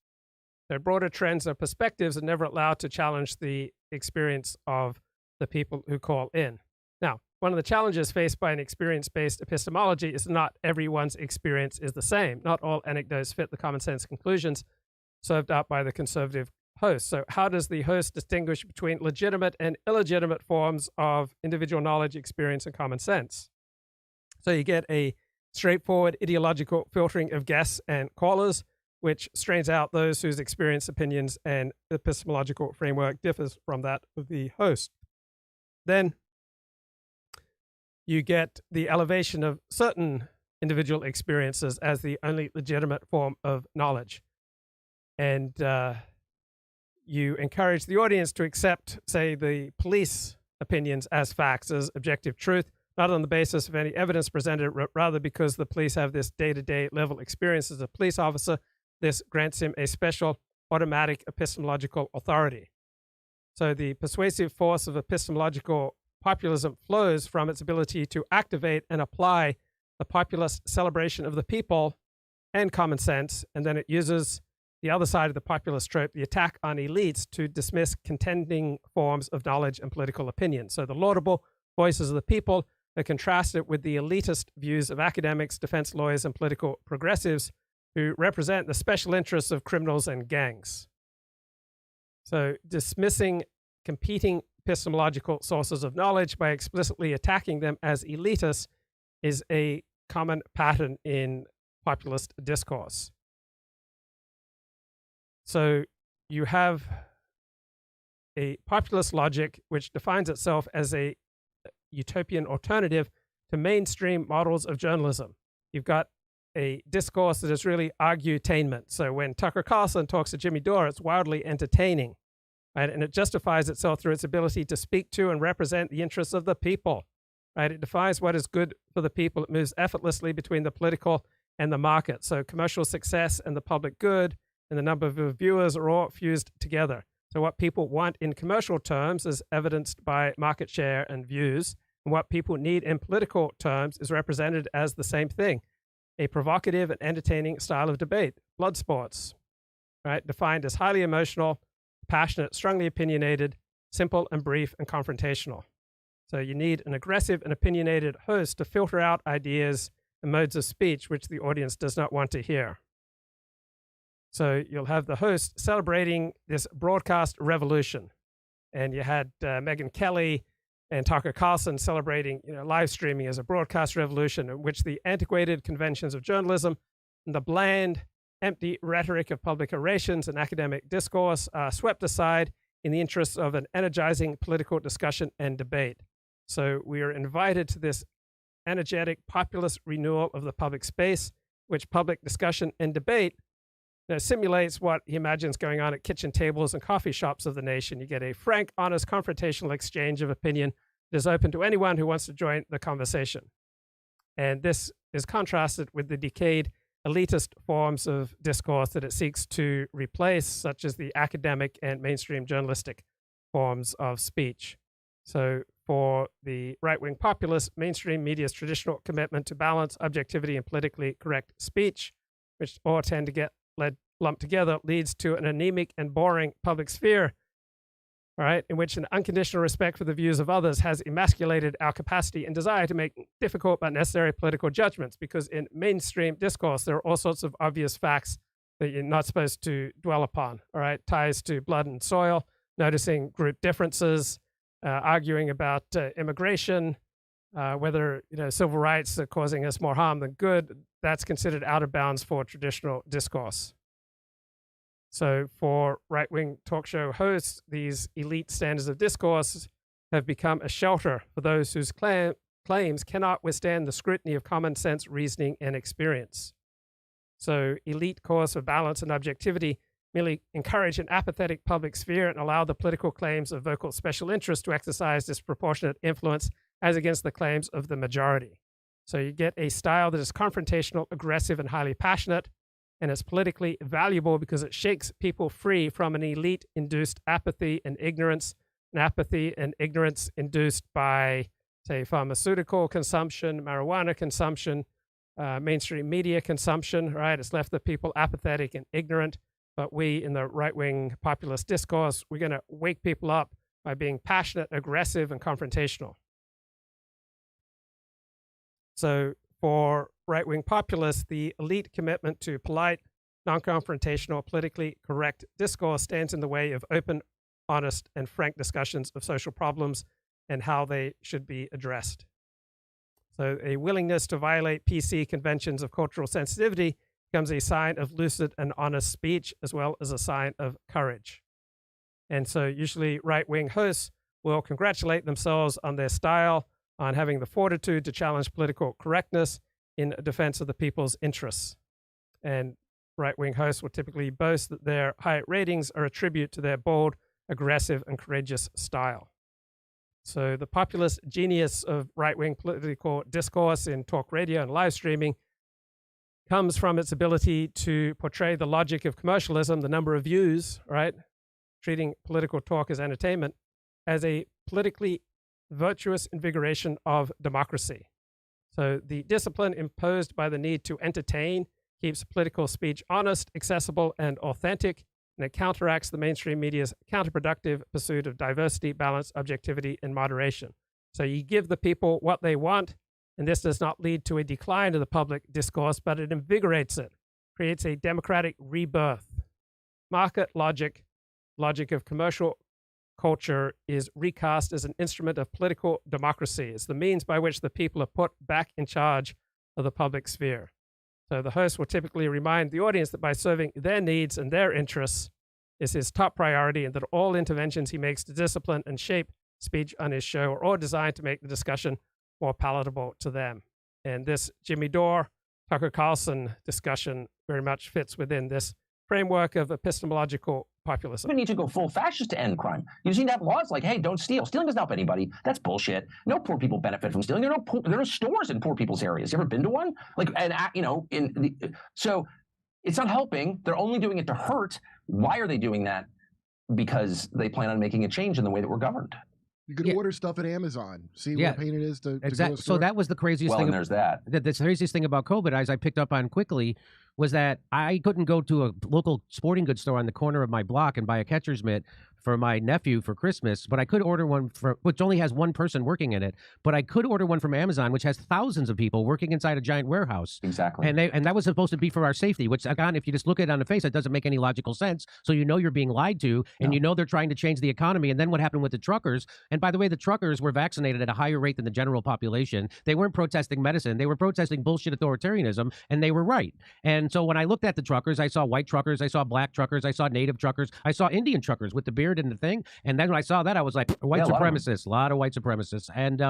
So broader trends and perspectives are never allowed to challenge the experience of the people who call in. Now, one of the challenges faced by an experience-based epistemology is not everyone's experience is the same. Not all anecdotes fit the common sense conclusions served up by the conservative host. So how does the host distinguish between legitimate and illegitimate forms of individual knowledge, experience, and common sense? So you get a straightforward ideological filtering of guests and callers, which strains out those whose experience, opinions, and epistemological framework differs from that of the host. Then you get the elevation of certain individual experiences as the only legitimate form of knowledge. And you encourage the audience to accept, say, the police opinions as facts, as objective truth, not on the basis of any evidence presented, rather because the police have this day-to-day level experience as a police officer. This grants him a special automatic epistemological authority. So the persuasive force of epistemological populism flows from its ability to activate and apply the populist celebration of the people and common sense, and then it uses the other side of the populist trope, the attack on elites, to dismiss contending forms of knowledge and political opinion. So the laudable voices of the people are contrasted with the elitist views of academics, defense lawyers, and political progressives who represent the special interests of criminals and gangs. So dismissing competing epistemological sources of knowledge by explicitly attacking them as elitist is a common pattern in populist discourse. So you have a populist logic which defines itself as a utopian alternative to mainstream models of journalism. You've got a discourse that is really argutainment. So when Tucker Carlson talks to Jimmy Dore, it's wildly entertaining, right? And it justifies itself through its ability to speak to and represent the interests of the people, right? It defines what is good for the people. It moves effortlessly between the political and the market. So commercial success and the public good and the number of viewers are all fused together. So what people want in commercial terms is evidenced by market share and views. And what people need in political terms is represented as the same thing, a provocative and entertaining style of debate, blood sports, right? Defined as highly emotional, passionate, strongly opinionated, simple and brief and confrontational. So you need an aggressive and opinionated host to filter out ideas and modes of speech which the audience does not want to hear. So you'll have the host celebrating this broadcast revolution. And you had Megyn Kelly and Tucker Carlson celebrating, live streaming as a broadcast revolution in which the antiquated conventions of journalism and the bland, empty rhetoric of public orations and academic discourse are swept aside in the interests of an energizing political discussion and debate. So we are invited to this energetic populist renewal of the public space, which public discussion and debate simulates what he imagines going on at kitchen tables and coffee shops of the nation. You get a frank, honest, confrontational exchange of opinion that is open to anyone who wants to join the conversation. And this is contrasted with the decayed, elitist forms of discourse that it seeks to replace, such as the academic and mainstream journalistic forms of speech. So for the right-wing populists, mainstream media's traditional commitment to balance, objectivity, and politically correct speech, which all tend to get lumped together, leads to an anemic and boring public sphere, all right, in which an unconditional respect for the views of others has emasculated our capacity and desire to make difficult but necessary political judgments, because in mainstream discourse, there are all sorts of obvious facts that you're not supposed to dwell upon, all right, ties to blood and soil, noticing group differences, arguing about immigration, whether civil rights are causing us more harm than good. That's considered out of bounds for traditional discourse. So for right-wing talk show hosts, these elite standards of discourse have become a shelter for those whose claims cannot withstand the scrutiny of common sense, reasoning, and experience. So elite cause for balance and objectivity merely encourage an apathetic public sphere and allow the political claims of vocal special interest to exercise disproportionate influence as against the claims of the majority. So you get a style that is confrontational, aggressive, and highly passionate, and it's politically valuable because it shakes people free from an elite-induced apathy and ignorance induced by, say, pharmaceutical consumption, marijuana consumption, mainstream media consumption, right? It's left the people apathetic and ignorant, but we, in the right-wing populist discourse, we're going to wake people up by being passionate, aggressive, and confrontational. So for right-wing populists, the elite commitment to polite, non-confrontational, politically correct discourse stands in the way of open, honest, and frank discussions of social problems and how they should be addressed. So a willingness to violate PC conventions of cultural sensitivity becomes a sign of lucid and honest speech, as well as a sign of courage. And so usually right-wing hosts will congratulate themselves on their style, on having the fortitude to challenge political correctness in defense of the people's interests. And right-wing hosts will typically boast that their high ratings are a tribute to their bold, aggressive, and courageous style. So the populist genius of right-wing political discourse in talk radio and live streaming comes from its ability to portray the logic of commercialism, the number of views, right, treating political talk as entertainment, as a politically virtuous invigoration of democracy. So the discipline imposed by the need to entertain keeps political speech honest, accessible, and authentic, and it counteracts the mainstream media's counterproductive pursuit of diversity, balance, objectivity, and moderation. So you give the people what they want, and this does not lead to a decline of the public discourse, but it invigorates it, creates a democratic rebirth. Market logic of commercial culture is recast as an instrument of political democracy. It's the means by which the people are put back in charge of the public sphere. So the host will typically remind the audience that by serving their needs and their interests is his top priority, and that all interventions he makes to discipline and shape speech on his show are all designed to make the discussion more palatable to them. And this Jimmy Dore, Tucker Carlson discussion very much fits within this framework of epistemological populism. You need to go full fascist to end crime. You need to have laws like, hey, don't steal. Stealing doesn't help anybody. That's bullshit. No poor people benefit from stealing. There are no stores in poor people's areas. You ever been to one? So it's not helping. They're only doing it to hurt. Why are they doing that? Because they plan on making a change in the way that we're governed. You could order stuff at Amazon, see what a pain it is to go to a store. So that was the craziest thing. Well, and there's that. The craziest thing about COVID, as I picked up on quickly, was that I couldn't go to a local sporting goods store on the corner of my block and buy a catcher's mitt for my nephew for Christmas, but I could order one which only has one person working in it. But I could order one from Amazon, which has thousands of people working inside a giant warehouse. Exactly. And that was supposed to be for our safety, which, again, if you just look at it on the face, it doesn't make any logical sense. So you know you're being lied to, and you know they're trying to change the economy. And then what happened with the truckers? And by the way, the truckers were vaccinated at a higher rate than the general population. They weren't protesting medicine. They were protesting bullshit authoritarianism, and they were right. And so when I looked at the truckers, I saw white truckers, I saw black truckers, I saw native truckers, I saw Indian truckers with the beard and the thing. And then when I saw that, I was like, white supremacists, a lot of white supremacists. And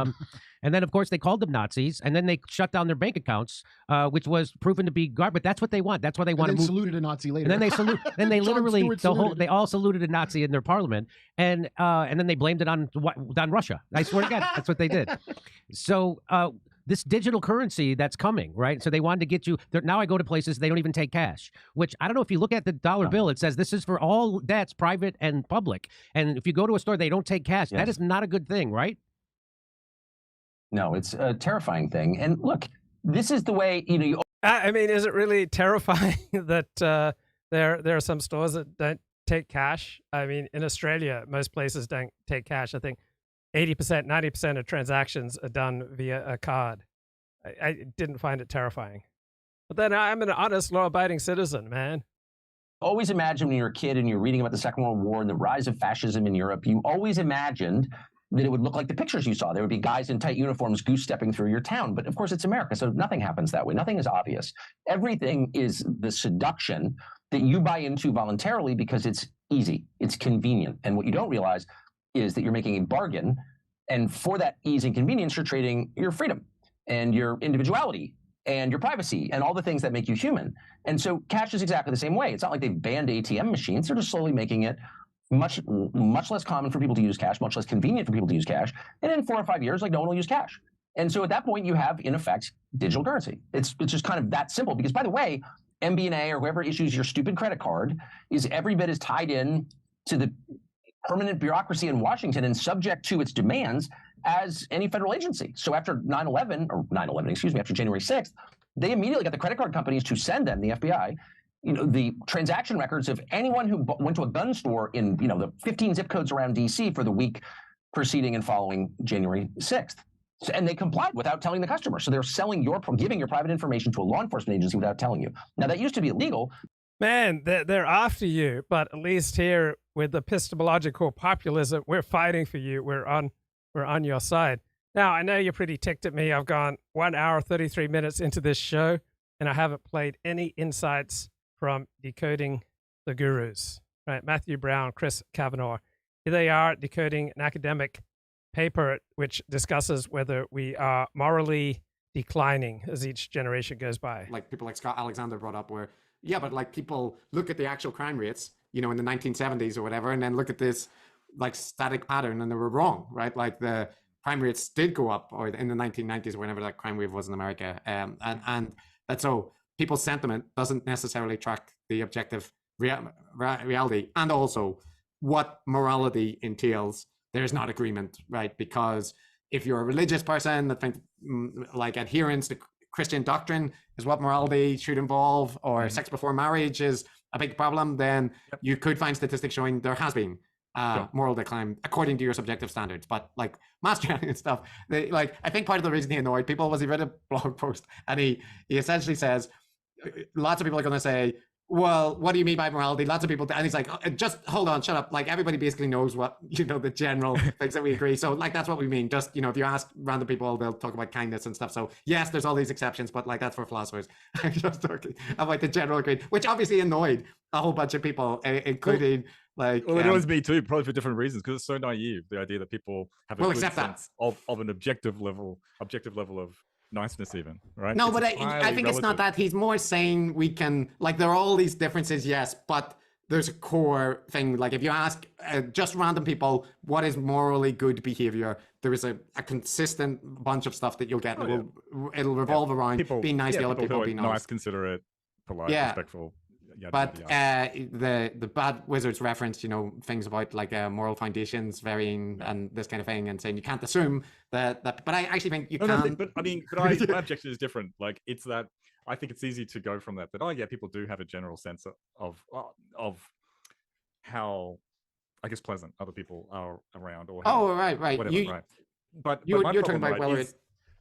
and then, of course, they called them Nazis, and then they shut down their bank accounts, which was proven to be garbage. But that's what they want. That's why they want to move. Saluted a Nazi later. And then they salute. Then they literally they all saluted a Nazi in their parliament, and then they blamed it on Russia. I swear to God, that's what they did. So this digital currency that's coming, right? So they wanted to get you there. Now I go to places, they don't even take cash, which I don't know if you look at the dollar bill, it says this is for all debts, private and public. And if you go to a store, they don't take cash. That is not a good thing, right? No, it's a terrifying thing. And look, this is the way, I mean, is it really terrifying that there are some stores that don't take cash? I mean, in Australia, most places don't take cash. I think 80%, 90% of transactions are done via a card. I didn't find it terrifying. But then I'm an honest, law-abiding citizen, man. Always imagine when you're a kid and you're reading about the Second World War and the rise of fascism in Europe, you always imagined that it would look like the pictures you saw. There would be guys in tight uniforms goose-stepping through your town. But of course, it's America, so nothing happens that way. Nothing is obvious. Everything is the seduction that you buy into voluntarily because it's easy, it's convenient. And what you don't realize is that you're making a bargain, and for that ease and convenience, you're trading your freedom and your individuality and your privacy and all the things that make you human. And so cash is exactly the same way. It's not like they've banned ATM machines. They're just slowly making it much less common for people to use cash, much less convenient for people to use cash. And in 4 or 5 years, like, no one will use cash. And so at that point, you have, in effect, digital currency. It's just kind of that simple. Because, by the way, MBNA or whoever issues your stupid credit card is every bit as tied in to the permanent bureaucracy in Washington and subject to its demands as any federal agency. So after 9/11, after January 6th, they immediately got the credit card companies to send them, the FBI, the transaction records of anyone who went to a gun store in, the 15 zip codes around DC for the week preceding and following January 6th. So, and they complied without telling the customer. So they're giving your private information to a law enforcement agency without telling you. Now, that used to be illegal. Man, they're after you, but at least here with epistemological populism, we're fighting for you. We're on your side. Now, I know you're pretty ticked at me. I've gone 1 hour, 33 minutes into this show, and I haven't played any insights from Decoding the Gurus. Right, Matthew Brown, Chris Kavanaugh. Here they are decoding an academic paper which discusses whether we are morally declining as each generation goes by. Like people like Scott Alexander brought up where, but like people look at the actual crime rates, in the 1970s or whatever, and then look at this like static pattern and they were wrong, right? Like the crime rates did go up or in the 1990s, whenever that crime wave was in America. And that's so people's sentiment doesn't necessarily track the objective reality. And also what morality entails, there's not agreement, right? Because if you're a religious person that thinks like adherence to Christian doctrine is what morality should involve, or sex before marriage is a big problem, then you could find statistics showing there has been moral decline according to your subjective standards. But like Mastriani and stuff, I think part of the reason he annoyed people was he read a blog post and he essentially says, lots of people are going to say, well, what do you mean by morality? Lots of people, and he's like, oh, just hold on, shut up. Like everybody basically knows what, the general things that we agree. So like, that's what we mean. Just, if you ask random people, they'll talk about kindness and stuff. So yes, there's all these exceptions, but like, that's for philosophers. I'm just talking about the general agreement, which obviously annoyed a whole bunch of people, including like... Well, it annoys me too, probably for different reasons, because it's so naive, the idea that people have a good sense of an objective level of niceness even, right? No, It's but I entirely think it's not relative. that. He's more saying we can, like, there are all these differences, yes, but there's a core thing. Like, if you ask just random people what is morally good behavior, there is a consistent bunch of stuff that you'll get. It'll revolve around People, being nice to other people, who are being nice, honest. considerate, polite, Yeah. respectful. Yada, But yada, yada. the bad wizards reference, things about like moral foundations varying and this kind of thing, and saying you can't assume that. But I actually think you can. But I mean, my objection is different. Like, it's that I think it's easy to go from that. But people do have a general sense of how, I guess, pleasant other people are around, or right. whatever, right? But you're my talking problem, about whether is,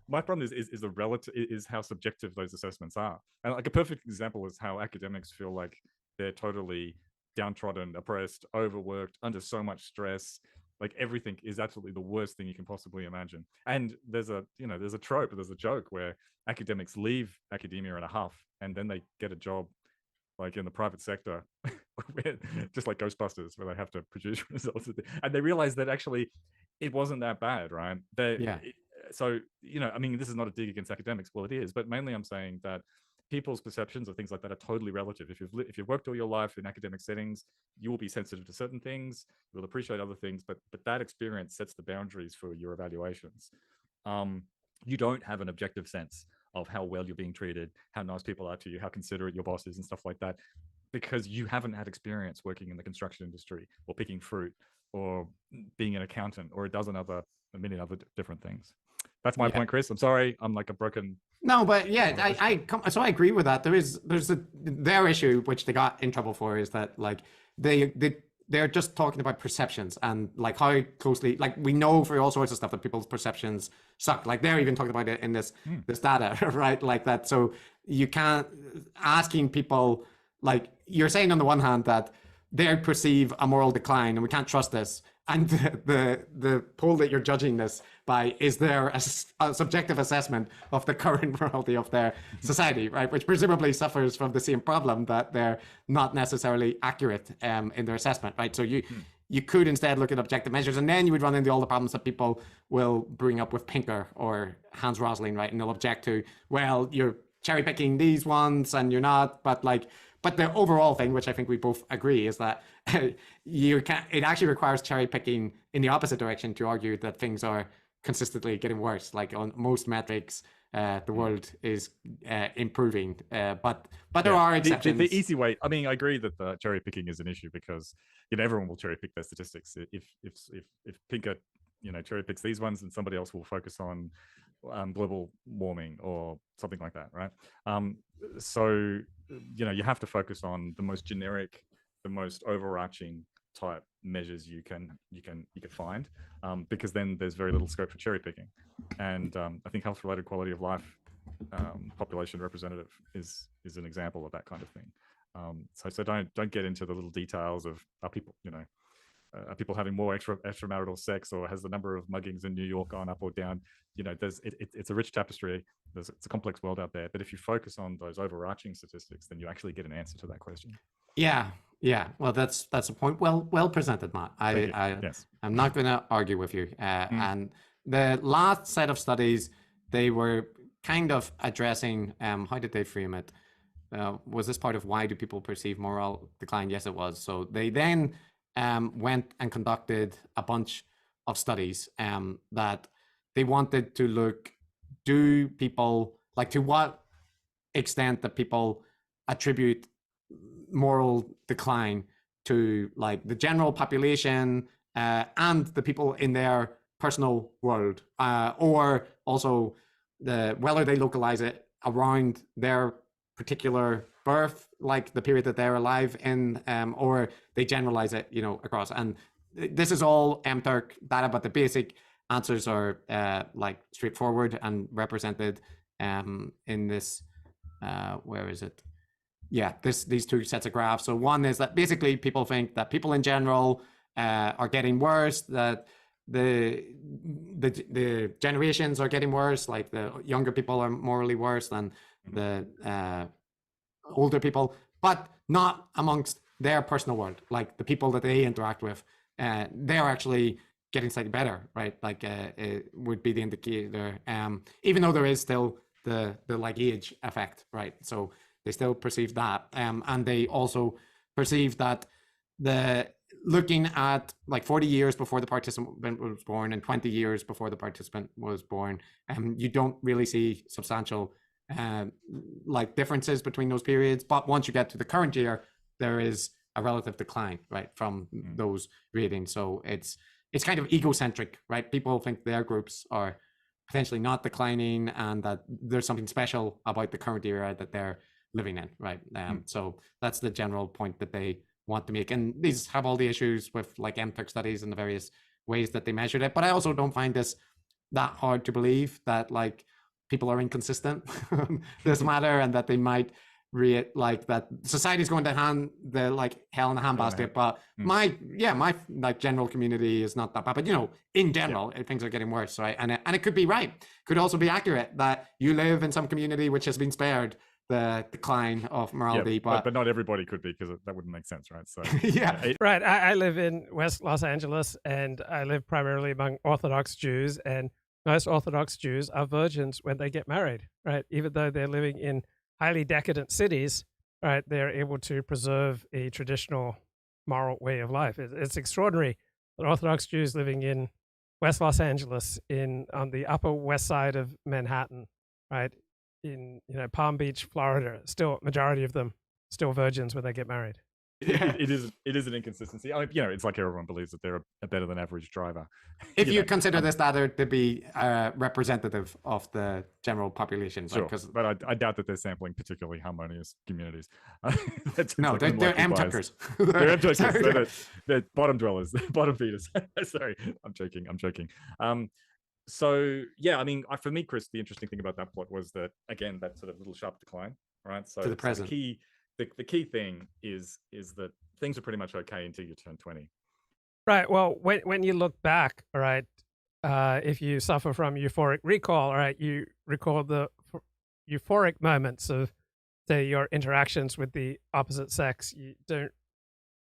my problem is the relative, is how subjective those assessments are. And like a perfect example is how academics feel like they're totally downtrodden, oppressed, overworked, under so much stress. Like, everything is absolutely the worst thing you can possibly imagine. And there's a trope, there's a joke where academics leave academia in a huff, and then they get a job like in the private sector, just like Ghostbusters, where they have to produce results, and they realize that actually it wasn't that bad, right? So, I mean, this is not a dig against academics. Well, it is, but mainly I'm saying that people's perceptions of things like that are totally relative. If you've worked all your life in academic settings, you will be sensitive to certain things, you will appreciate other things, but that experience sets the boundaries for your evaluations. You don't have an objective sense of how well you're being treated, how nice people are to you, how considerate your boss is, and stuff like that, because you haven't had experience working in the construction industry, or picking fruit, or being an accountant, or a million other different things. That's my point, Chris. I'm sorry, I'm like a broken. No, but so I agree with that. There's their issue, which they got in trouble for, is that like they're just talking about perceptions, and like how closely, like, we know for all sorts of stuff that people's perceptions suck. Like, they're even talking about it in this data, right? Like that. So you can't asking people, like, you're saying on the one hand that they perceive a moral decline and we can't trust this, and the poll that you're judging this by is there a subjective assessment of the current morality of their society, right? Which presumably suffers from the same problem, that they're not necessarily accurate in their assessment, right? So you could instead look at objective measures, and then you would run into all the problems that people will bring up with Pinker or Hans Rosling, right? And they'll object to, well, you're cherry picking these ones and you're not, but the overall thing, which I think we both agree, is that it actually requires cherry picking in the opposite direction to argue that things are consistently getting worse. Like, on most metrics, the world is improving, but there are exceptions. The easy way. I mean, I agree that the cherry picking is an issue, because everyone will cherry pick their statistics. If Pinker cherry picks these ones, and somebody else will focus on global warming or something like that, right? So you have to focus on the most generic, the most overarching type measures you can find, because then there's very little scope for cherry picking. And I think health related quality of life, population representative is an example of that kind of thing. So don't get into the little details of, are people are people having more extramarital sex, or has the number of muggings in New York gone up or down? It's a rich tapestry. It's a complex world out there. But if you focus on those overarching statistics, then you actually get an answer to that question. Yeah. Well, that's a point. Well presented, Matt. I'm not going to argue with you. And the last set of studies, they were kind of addressing, how did they frame it? Was this part of why do people perceive moral decline? Yes, it was. So they then went and conducted a bunch of studies that they wanted to look, do people, like, to what extent that people attribute moral decline to, like, the general population and the people in their personal world, or also whether they localize it around their particular birth, like the period that they're alive in, or they generalize it, across. And this is all MTurk data, but the basic answers are like straightforward and represented in this. Where is it? Yeah, these two sets of graphs. So one is that basically people think that people in general are getting worse, that the generations are getting worse, like the younger people are morally worse than the older people, but not amongst their personal world, like the people that they interact with. They're actually getting slightly better, right? Like it would be the indicator. Even though there is still the like age effect, right? So they still perceive that, and they also perceive that looking at like 40 years before the participant was born and 20 years before the participant was born, you don't really see substantial like differences between those periods. But once you get to the current year, there is a relative decline, right, from those readings. So it's kind of egocentric, right? People think their groups are potentially not declining and that there's something special about the current era that they're living in, right? So that's the general point that they want to make. And these have all the issues with like MTurk studies and the various ways that they measured it. But I also don't find this that hard to believe that like people are inconsistent on this matter and that they might like that society's going to hand the like hell in a handbasket, but my like general community is not that bad. But you know, in general, things are getting worse, right? And it could be right, could also be accurate that you live in some community which has been spared the decline of morality, but not everybody could be, because that wouldn't make sense, right? So right. I live in West Los Angeles, and I live primarily among Orthodox Jews, and most Orthodox Jews are virgins when they get married, right? Even though they're living in highly decadent cities, right, they're able to preserve a traditional moral way of life. It's extraordinary that Orthodox Jews living in West Los Angeles, on the Upper West Side of Manhattan, right, in Palm Beach, Florida, still majority of them still virgins when they get married. It is an inconsistency. I mean, it's like everyone believes that they're a better than average driver. If you consider this data to be representative of the general population. Sure, but I doubt that they're sampling particularly harmonious communities. No, they're MTurkers. They're MTurkers. They're bottom dwellers, bottom feeders. Sorry, I'm joking. So yeah, I mean, for me, Chris, the interesting thing about that plot was that, again, that sort of little sharp decline, right? So to the present. The key thing is that things are pretty much okay until you turn 20. Right. Well, when you look back, all right, if you suffer from euphoric recall, all right, you recall the euphoric moments of, say, your interactions with the opposite sex. You don't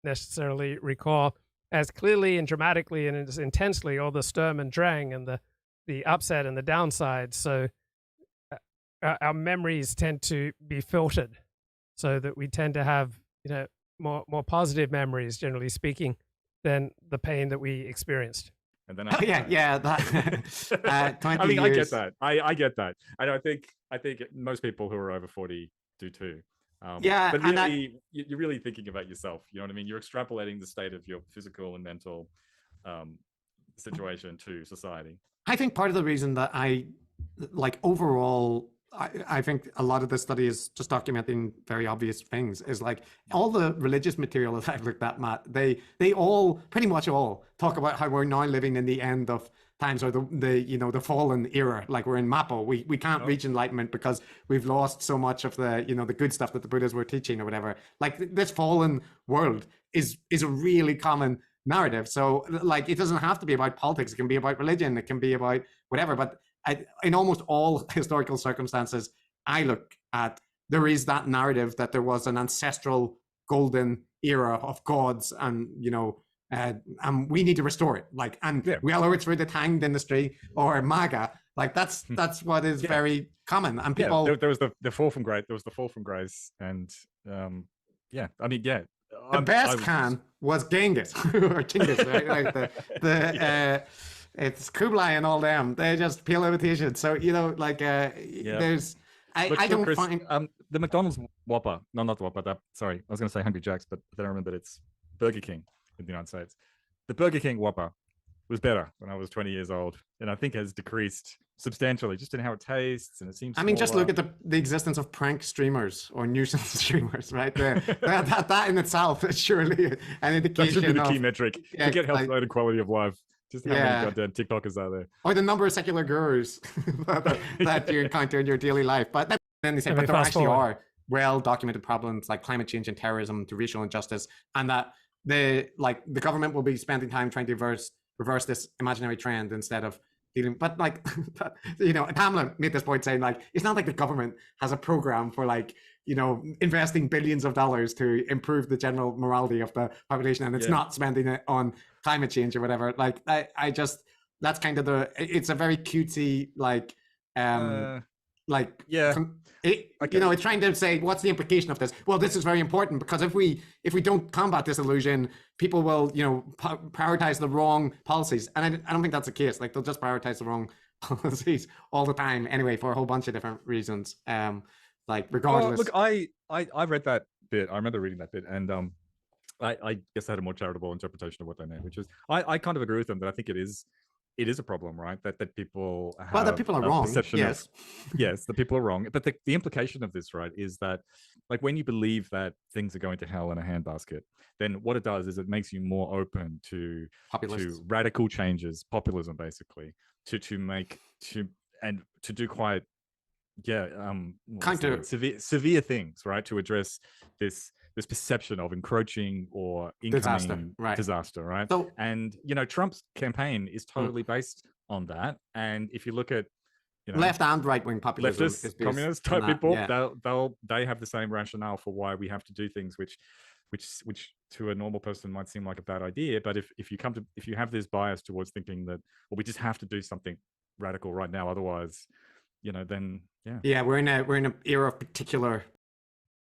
necessarily recall as clearly and dramatically and as intensely all the Sturm and Drang and the upset and the downside. So our memories tend to be filtered, so that we tend to have, more positive memories, generally speaking, than the pain that we experienced. And then that 20 I mean, years. I get that. I get that. And I think most people who are over 40 do too. But really, you're really thinking about yourself. You know what I mean? You're extrapolating the state of your physical and mental situation to society. I think part of the reason that overall, I think a lot of the study is just documenting very obvious things, is like all the religious material that I've looked at, Matt, they all pretty much all talk about how we're now living in the end of times, or the fallen era. Like we're in Mappo. We can't reach enlightenment because we've lost so much of the the good stuff that the Buddhas were teaching or whatever. Like this fallen world is a really common narrative. So like it doesn't have to be about politics. It can be about religion. It can be about whatever. But in almost all historical circumstances I look at, there is that narrative that there was an ancestral golden era of gods, and and we need to restore it. Like, and we all owe it through the Tang dynasty or MAGA. Like that's what is very common. And people, there was the fall from grace. There was the fall from grace, and the best Khan was Genghis or Chinggis, right? Like it's Kublai and all them. They're just pale imitation. So there's. I don't Chris, find the McDonald's Whopper. No, not the Whopper. Sorry, I was going to say Hungry Jack's, but then I remembered it's Burger King in the United States. The Burger King Whopper was better when I was 20 years old, and I think has decreased substantially just in how it tastes, and it seems. I mean, just look at the existence of prank streamers or nuisance streamers, right? That in itself is surely an indication. That should be the key metric to get health and quality of life. Just how many goddamn TikTokers are there? Or the number of secular gurus that you encounter in your daily life. But then they say, but there actually are well-documented problems like climate change and terrorism to racial injustice, and that the government will be spending time trying to reverse this imaginary trend instead of dealing. But Pamela made this point saying, like, it's not like the government has a program for investing billions of dollars to improve the general morality of the population, and it's not spending it on climate change or whatever. Like I just that's kind of it's a very cutesy like yeah. It's trying to say what's the implication of this. Well, this is very important because if we don't combat this illusion, people will prioritize the wrong policies, and I don't think that's the case. Like they'll just prioritize the wrong policies all the time anyway for a whole bunch of different reasons. Like regardless. Look, I read that bit. I remember reading that bit, and I guess I had a more charitable interpretation of what they meant, which is I kind of agree with them that I think it is a problem, right? That people have that people are wrong. Yes, yes, the people are wrong. But the implication of this, right, is that like when you believe that things are going to hell in a handbasket, then what it does is it makes you more open to radical changes, populism, basically, to do quite severe things, right, to address this perception of encroaching or incoming disaster, right? So, and Trump's campaign is totally based on that. And if you look at left and right wing populism, leftist, communist type people, they have the same rationale for why we have to do things which to a normal person might seem like a bad idea. But if you have this bias towards thinking that we just have to do something radical right now, otherwise, then we're in an era of particular.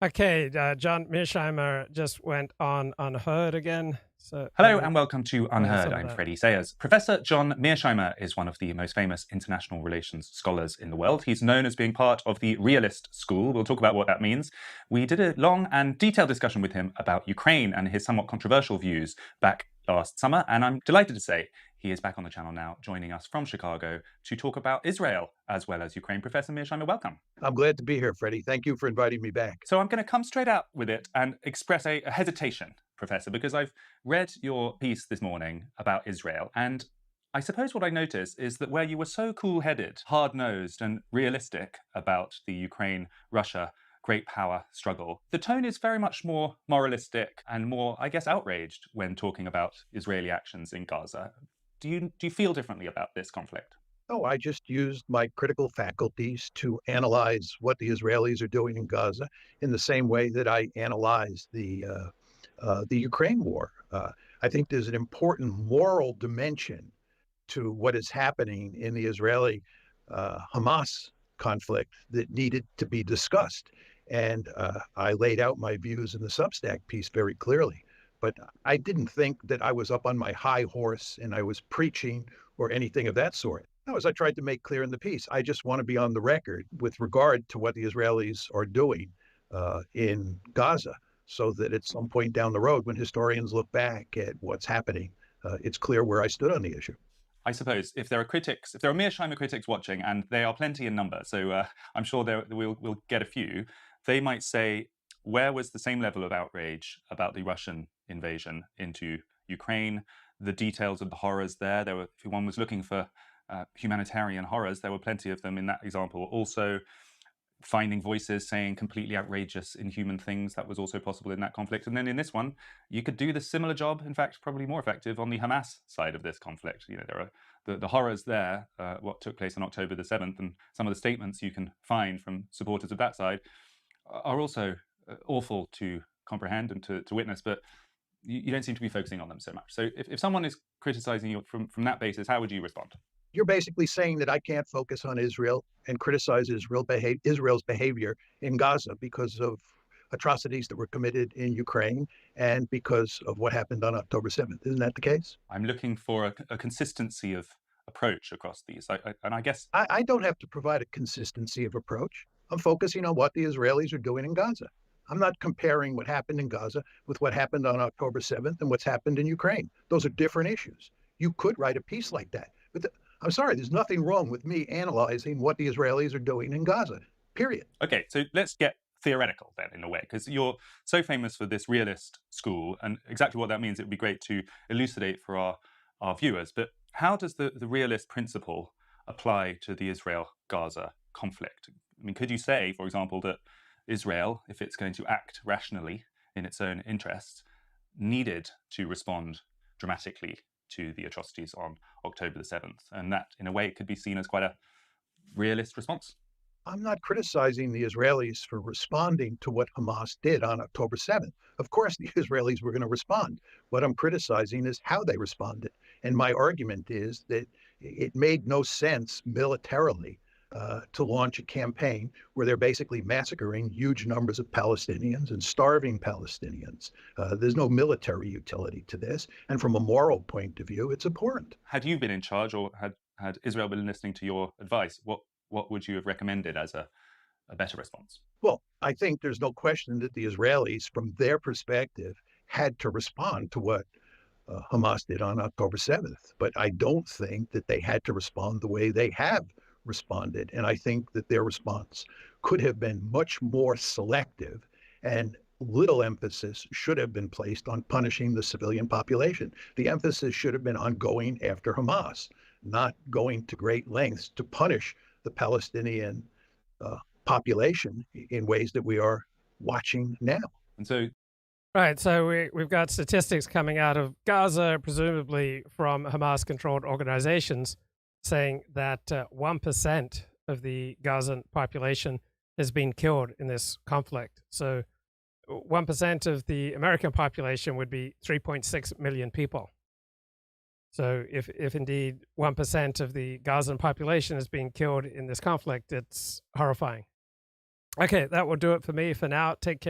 Okay, John Mearsheimer just went on Unheard again. So hello and welcome to Unheard. I'm Freddie Sayers. Professor John Mearsheimer is one of the most famous international relations scholars in the world. He's known as being part of the realist school. We'll talk about what that means. We did a long and detailed discussion with him about Ukraine and his somewhat controversial views back last summer, and I'm delighted to say he is back on the channel now, joining us from Chicago to talk about Israel as well as Ukraine. Professor Mearsheimer, welcome. I'm glad to be here, Freddie. Thank you for inviting me back. So I'm going to come straight out with it and express a hesitation, Professor, because I've read your piece this morning about Israel, and I suppose what I notice is that where you were so cool-headed, hard-nosed and realistic about the Ukraine-Russia great power struggle, the tone is very much more moralistic and more, I guess, outraged when talking about Israeli actions in Gaza. Do you feel differently about this conflict? Oh, I just used my critical faculties to analyze what the Israelis are doing in Gaza in the same way that I analyzed the Ukraine war. I think there's an important moral dimension to what is happening in the Israeli Hamas conflict that needed to be discussed. And I laid out my views in the Substack piece very clearly. But I didn't think that I was up on my high horse and I was preaching or anything of that sort. No, as I tried to make clear in the piece, I just want to be on the record with regard to what the Israelis are doing in Gaza, so that at some point down the road, when historians look back at what's happening, it's clear where I stood on the issue. I suppose if there are Mearsheimer critics watching, and they are plenty in number, so I'm sure we'll get a few, they might say, where was the same level of outrage about the Russian invasion into Ukraine? The details of the horrors there. If one was looking for humanitarian horrors, there were plenty of them in that example. Also, finding voices saying completely outrageous, inhuman things, that was also possible in that conflict. And then in this one, you could do the similar job, in fact, probably more effective on the Hamas side of this conflict. There are the horrors there, what took place on October the 7th, and some of the statements you can find from supporters of that side are also awful to comprehend and to witness, but you don't seem to be focusing on them so much. So if someone is criticizing you from that basis, how would you respond? You're basically saying that I can't focus on Israel and criticize Israel's behavior in Gaza because of atrocities that were committed in Ukraine and because of what happened on October 7th. Isn't that the case? I'm looking for a consistency of approach across these. And I guess I don't have to provide a consistency of approach. I'm focusing on what the Israelis are doing in Gaza. I'm not comparing what happened in Gaza with what happened on October 7th and what's happened in Ukraine. Those are different issues. You could write a piece like that. But I'm sorry, there's nothing wrong with me analyzing what the Israelis are doing in Gaza, period. Okay, so let's get theoretical then, in a way, because you're so famous for this realist school, and exactly what that means, it would be great to elucidate for our viewers. But how does the realist principle apply to the Israel-Gaza conflict? I mean, could you say, for example, that Israel, if it's going to act rationally in its own interests, needed to respond dramatically to the atrocities on October the 7th, and that, in a way, could be seen as quite a realist response? I'm not criticizing the Israelis for responding to what Hamas did on October 7th. Of course, the Israelis were going to respond. What I'm criticizing is how they responded. And my argument is that it made no sense militarily to launch a campaign where they're basically massacring huge numbers of Palestinians and starving Palestinians. There's no military utility to this. And from a moral point of view, it's abhorrent. Had you been in charge, or had Israel been listening to your advice, what would you have recommended as a better response? Well, I think there's no question that the Israelis, from their perspective, had to respond to what Hamas did on October 7th. But I don't think that they had to respond the way they have responded. And I think that their response could have been much more selective, and little emphasis should have been placed on punishing the civilian population. The emphasis should have been on going after Hamas, not going to great lengths to punish the Palestinian population in ways that we are watching now. And so, right, so we've got statistics coming out of Gaza, presumably from Hamas-controlled organizations, saying that 1% of the Gazan population has been killed in this conflict. So 1% of the American population would be 3.6 million people. So if indeed 1% of the Gazan population is being killed in this conflict, it's horrifying. Okay, that will do it for me for now. Take care.